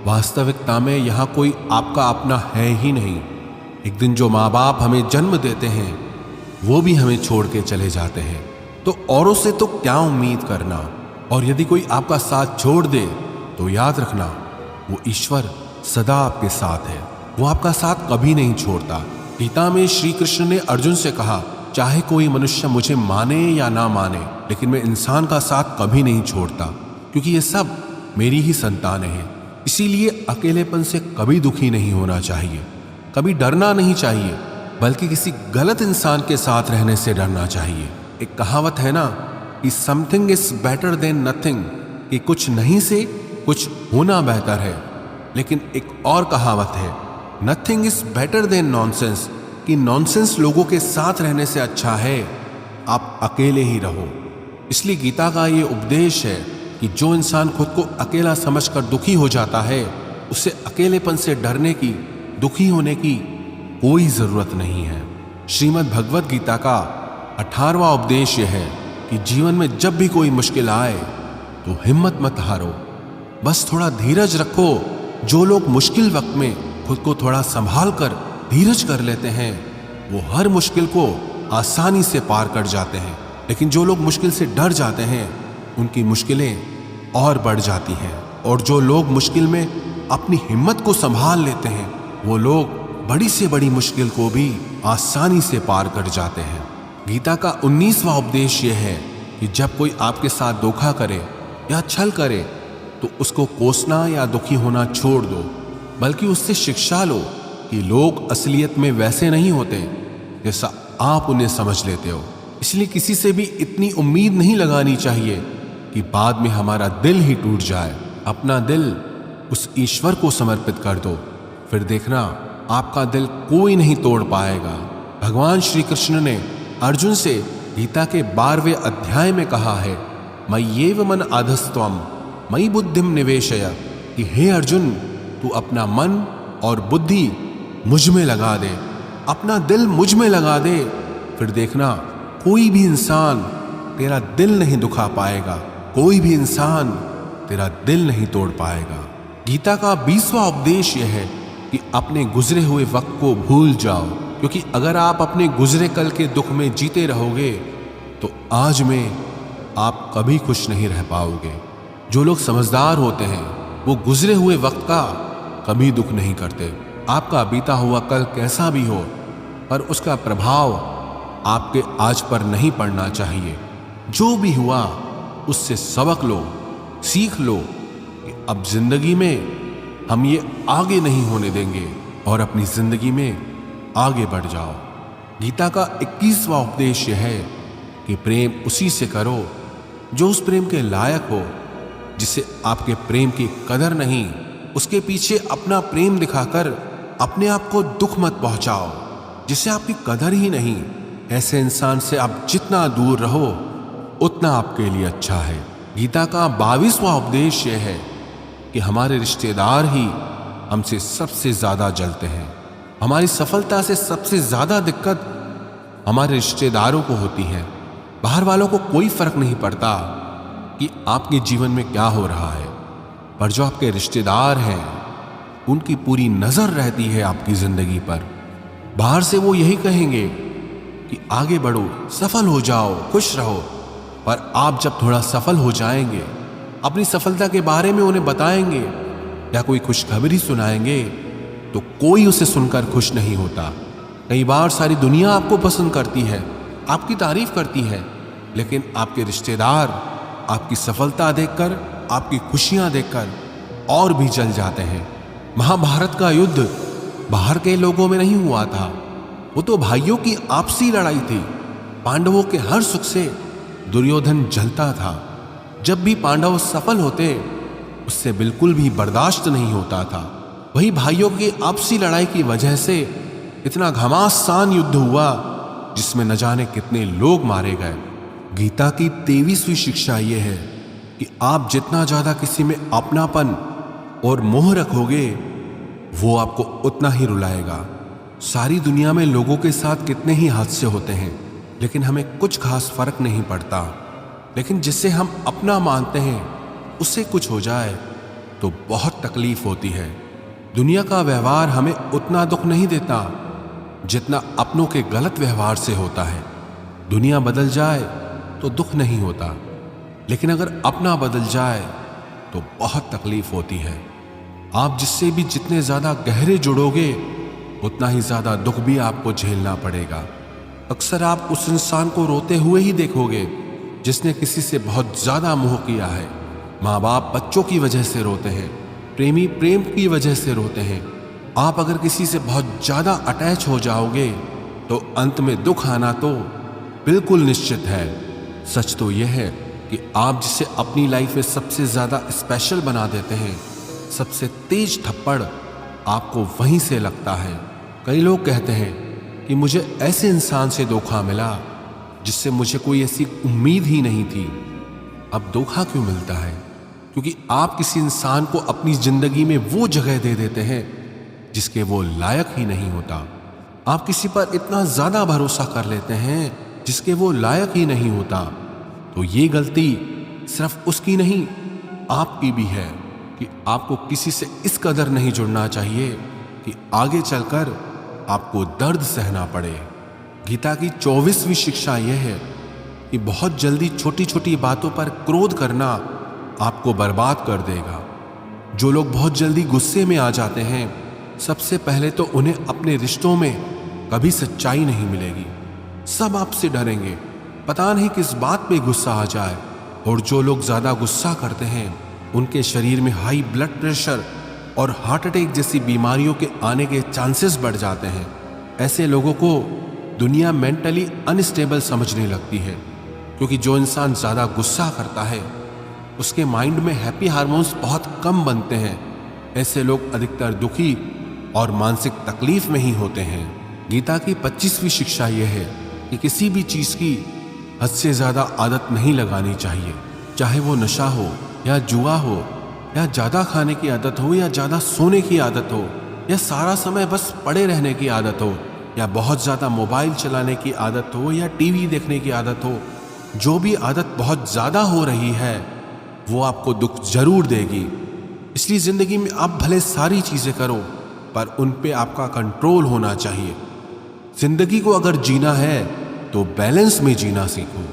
वास्तविकता में यहाँ कोई आपका अपना है ही नहीं। एक दिन जो माँ बाप हमें जन्म देते हैं वो भी हमें छोड़ के चले जाते हैं, तो औरों से तो क्या उम्मीद करना। और यदि कोई आपका साथ छोड़ दे तो याद रखना वो ईश्वर सदा आपके साथ है, वो आपका साथ कभी नहीं छोड़ता। गीता में श्री कृष्ण ने अर्जुन से कहा, चाहे कोई मनुष्य मुझे माने या ना माने, लेकिन मैं इंसान का साथ कभी नहीं छोड़ता, क्योंकि ये सब मेरी ही संतानें हैं। इसीलिए अकेलेपन से कभी दुखी नहीं होना चाहिए, कभी डरना नहीं चाहिए, बल्कि किसी गलत इंसान के साथ रहने से डरना चाहिए। एक कहावत है ना कि something is better than nothing, कि कुछ नहीं से कुछ होना बेहतर है। लेकिन एक और कहावत है, nothing is better than nonsense, कि नॉनसेंस लोगों के साथ रहने से अच्छा है आप अकेले ही रहो। इसलिए गीता का ये उपदेश है कि जो इंसान खुद को अकेला समझकर दुखी हो जाता है, उसे अकेलेपन से डरने की, दुखी होने की कोई जरूरत नहीं है। श्रीमद् भगवत गीता का 18वां उपदेश यह है कि जीवन में जब भी कोई मुश्किल आए तो हिम्मत मत हारो, बस थोड़ा धीरज रखो। जो लोग मुश्किल वक्त में खुद को थोड़ा संभाल कर धीरज कर लेते हैं वो हर मुश्किल को आसानी से पार कर जाते हैं, लेकिन जो लोग मुश्किल से डर जाते हैं उनकी मुश्किलें और बढ़ जाती हैं। और जो लोग मुश्किल में अपनी हिम्मत को संभाल लेते हैं वो लोग बड़ी से बड़ी मुश्किल को भी आसानी से पार कर जाते हैं। गीता का 19वां उपदेश यह है कि जब कोई आपके साथ धोखा करे या छल करे तो उसको कोसना या दुखी होना छोड़ दो, बल्कि उससे शिक्षा लो कि लोग असलियत में वैसे नहीं होते जैसा आप उन्हें समझ लेते हो। इसलिए किसी से भी इतनी उम्मीद नहीं लगानी चाहिए कि बाद में हमारा दिल ही टूट जाए। अपना दिल उस ईश्वर को समर्पित कर दो, फिर देखना आपका दिल कोई नहीं तोड़ पाएगा। भगवान श्री कृष्ण ने अर्जुन से गीता के 12वें अध्याय में कहा है, मय्येव मन आधस्त्वम मयि बुद्धिम निवेशय, कि हे अर्जुन तू अपना मन और बुद्धि मुझ में लगा दे, अपना दिल मुझ में लगा दे, फिर देखना कोई भी इंसान तेरा दिल नहीं दुखा पाएगा, कोई भी इंसान तेरा दिल नहीं तोड़ पाएगा। गीता का 20वां उपदेश यह है कि अपने गुजरे हुए वक्त को भूल जाओ, क्योंकि अगर आप अपने गुजरे कल के दुख में जीते रहोगे तो आज में आप कभी खुश नहीं रह पाओगे। जो लोग समझदार होते हैं वो गुजरे हुए वक्त का कभी दुख नहीं करते। आपका बीता हुआ कल कैसा भी हो, पर उसका प्रभाव आपके आज पर नहीं पड़ना चाहिए। जो भी हुआ उससे सबक लो, सीख लो कि अब जिंदगी में हम ये आगे नहीं होने देंगे और अपनी जिंदगी में आगे बढ़ जाओ। गीता का 21वां उपदेश यह है कि प्रेम उसी से करो जो उस प्रेम के लायक हो, जिसे आपके प्रेम की कदर नहीं उसके पीछे अपना प्रेम दिखाकर अपने आप को दुख मत पहुंचाओ जिससे आपकी कदर ही नहीं। ऐसे इंसान से आप जितना दूर रहो उतना आपके लिए अच्छा है। गीता का 22वां उपदेश यह है कि हमारे रिश्तेदार ही हमसे सबसे ज्यादा जलते हैं। हमारी सफलता से सबसे ज्यादा दिक्कत हमारे रिश्तेदारों को होती है। बाहर वालों को कोई फर्क नहीं पड़ता कि आपके जीवन में क्या हो रहा है, पर जो आपके रिश्तेदार हैं उनकी पूरी नजर रहती है आपकी जिंदगी पर। बाहर से वो यही कहेंगे कि आगे बढ़ो, सफल हो जाओ, खुश रहो, पर आप जब थोड़ा सफल हो जाएंगे, अपनी सफलता के बारे में उन्हें बताएंगे या कोई खुशखबरी सुनाएंगे तो कोई उसे सुनकर खुश नहीं होता। कई बार सारी दुनिया आपको पसंद करती है, आपकी तारीफ करती है, लेकिन आपके रिश्तेदार आपकी सफलता देखकर, आपकी खुशियां देखकर और भी जल जाते हैं। महाभारत का युद्ध बाहर के लोगों में नहीं हुआ था, वो तो भाइयों की आपसी लड़ाई थी। पांडवों के हर सुख से दुर्योधन जलता था। जब भी पांडव सफल होते उससे बिल्कुल भी बर्दाश्त नहीं होता था। वही भाइयों की आपसी लड़ाई की वजह से इतना घमासान युद्ध हुआ जिसमें न जाने कितने लोग मारे गए। गीता की 23वीं शिक्षा यह है कि आप जितना ज्यादा किसी में अपनापन और मोह रखोगे वो आपको उतना ही रुलाएगा। सारी दुनिया में लोगों के साथ कितने ही हादसे होते हैं, लेकिन हमें कुछ खास फर्क नहीं पड़ता। लेकिन जिससे हम अपना मानते हैं उससे कुछ हो जाए तो बहुत तकलीफ होती है। दुनिया का व्यवहार हमें उतना दुख नहीं देता जितना अपनों के गलत व्यवहार से होता है। दुनिया बदल जाए तो दुख नहीं होता, लेकिन अगर अपना बदल जाए तो बहुत तकलीफ होती है। आप जिससे भी जितने ज्यादा गहरे जुड़ोगे उतना ही ज्यादा दुख भी आपको झेलना पड़ेगा। अक्सर आप उस इंसान को रोते हुए ही देखोगे जिसने किसी से बहुत ज्यादा मोह किया है। माँ बाप बच्चों की वजह से रोते हैं, प्रेमी प्रेम की वजह से रोते हैं। आप अगर किसी से बहुत ज्यादा अटैच हो जाओगे तो अंत में दुख आना तो बिल्कुल निश्चित है। सच तो यह है कि आप जिसे अपनी लाइफ में सबसे ज्यादा स्पेशल बना देते हैं, सबसे तेज थप्पड़ आपको वहीं से लगता है। कई लोग कहते हैं कि मुझे ऐसे इंसान से धोखा मिला जिससे मुझे कोई ऐसी उम्मीद ही नहीं थी। अब धोखा क्यों मिलता है? क्योंकि आप किसी इंसान को अपनी जिंदगी में वो जगह दे देते हैं जिसके वो लायक ही नहीं होता। आप किसी पर इतना ज्यादा भरोसा कर लेते हैं जिसके वो लायक ही नहीं होता। तो ये गलती सिर्फ उसकी नहीं, आपकी भी है कि आपको किसी से इस कदर नहीं जुड़ना चाहिए कि आगे चलकर आपको दर्द सहना पड़े। गीता की 24वीं शिक्षा यह है कि बहुत जल्दी छोटी छोटी बातों पर क्रोध करना आपको बर्बाद कर देगा। जो लोग बहुत जल्दी गुस्से में आ जाते हैं, सबसे पहले तो उन्हें अपने रिश्तों में कभी सच्चाई नहीं मिलेगी। सब आपसे डरेंगे, पता नहीं किस बात पे गुस्सा आ जाए। और जो लोग ज्यादा गुस्सा करते हैं उनके शरीर में हाई ब्लड प्रेशर और हार्ट अटैक जैसी बीमारियों के आने के चांसेस बढ़ जाते हैं। ऐसे लोगों को दुनिया मेंटली अनस्टेबल समझने लगती है, क्योंकि जो इंसान ज्यादा गुस्सा करता है उसके माइंड में हैप्पी हार्मोन्स बहुत कम बनते हैं। ऐसे लोग अधिकतर दुखी और मानसिक तकलीफ में ही होते हैं। गीता की 25वीं शिक्षा यह है कि किसी भी चीज की हद से ज्यादा आदत नहीं लगानी चाहिए, चाहे वो नशा हो या जुआ हो या ज्यादा खाने की आदत हो या ज्यादा सोने की आदत हो या सारा समय बस पड़े रहने की आदत हो या बहुत ज्यादा मोबाइल चलाने की आदत हो या टीवी देखने की आदत हो। जो भी आदत बहुत ज्यादा हो रही है वो आपको दुख जरूर देगी। इसलिए जिंदगी में आप भले सारी चीजें करो, पर उन पे आपका कंट्रोल होना चाहिए। जिंदगी को अगर जीना है तो बैलेंस में जीना सीखो।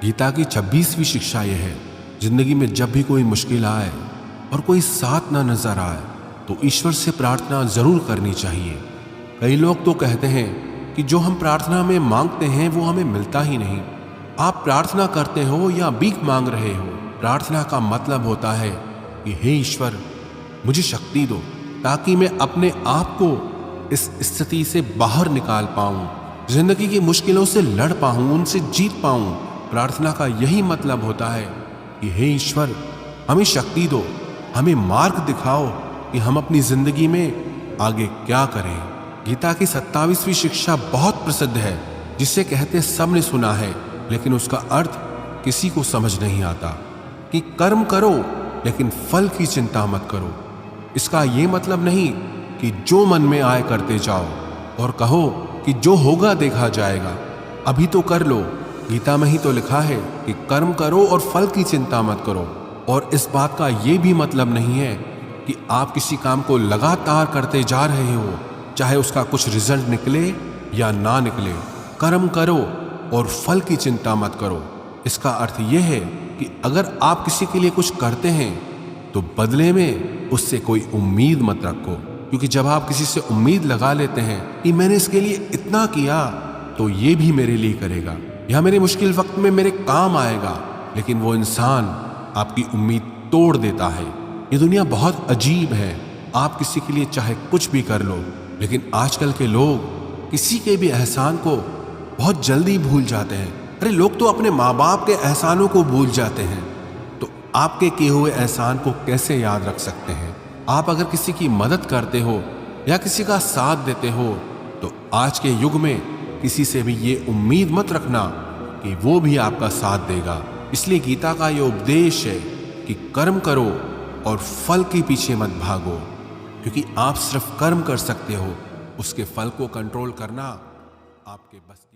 गीता की 26वीं शिक्षा यह है, जिंदगी में जब भी कोई मुश्किल आए और कोई साथ ना नजर आए तो ईश्वर से प्रार्थना जरूर करनी चाहिए। कई लोग तो कहते हैं कि जो हम प्रार्थना में मांगते हैं वो हमें मिलता ही नहीं। आप प्रार्थना करते हो या भीख मांग रहे हो, प्रार्थना का मतलब होता है कि हे ईश्वर, मुझे शक्ति दो ताकि मैं अपने आप को इस स्थिति से बाहर निकाल पाऊं, जिंदगी की मुश्किलों से लड़ पाऊं, उनसे जीत पाऊं। प्रार्थना का यही मतलब होता है कि हे ईश्वर, हमें शक्ति दो, हमें मार्ग दिखाओ कि हम अपनी जिंदगी में आगे क्या करें। गीता की 27वीं शिक्षा बहुत प्रसिद्ध है, जिसे कहते सब ने सुना है, लेकिन उसका अर्थ किसी को समझ नहीं आता कि कर्म करो लेकिन फल की चिंता मत करो। इसका ये मतलब नहीं कि जो मन में आए करते जाओ और कहो कि जो होगा देखा जाएगा, अभी तो कर लो। गीता में ही तो लिखा है कि कर्म करो और फल की चिंता मत करो। और इस बात का ये भी मतलब नहीं है कि आप किसी काम को लगातार करते जा रहे हो, चाहे उसका कुछ रिजल्ट निकले या ना निकले। कर्म करो और फल की चिंता मत करो। इसका अर्थ यह है कि अगर आप किसी के लिए कुछ करते हैं तो बदले में उससे कोई उम्मीद मत रखो, क्योंकि जब आप किसी से उम्मीद लगा लेते हैं कि मैंने इसके लिए इतना किया तो ये भी मेरे लिए करेगा या मेरे मुश्किल वक्त में मेरे काम आएगा, लेकिन वो इंसान आपकी उम्मीद तोड़ देता है। ये दुनिया बहुत अजीब है। आप किसी के लिए चाहे कुछ भी कर लो, लेकिन आजकल के लोग किसी के भी एहसान को बहुत जल्दी भूल जाते हैं। अरे लोग तो अपने माँ बाप के एहसानों को भूल जाते हैं, तो आपके किए हुए एहसान को कैसे याद रख सकते हैं। आप अगर किसी की मदद करते हो या किसी का साथ देते हो तो आज के युग में किसी से भी ये उम्मीद मत रखना कि वो भी आपका साथ देगा। इसलिए गीता का ये उपदेश है कि कर्म करो और फल के पीछे मत भागो, क्योंकि आप सिर्फ कर्म कर सकते हो, उसके फल को कंट्रोल करना आपके बस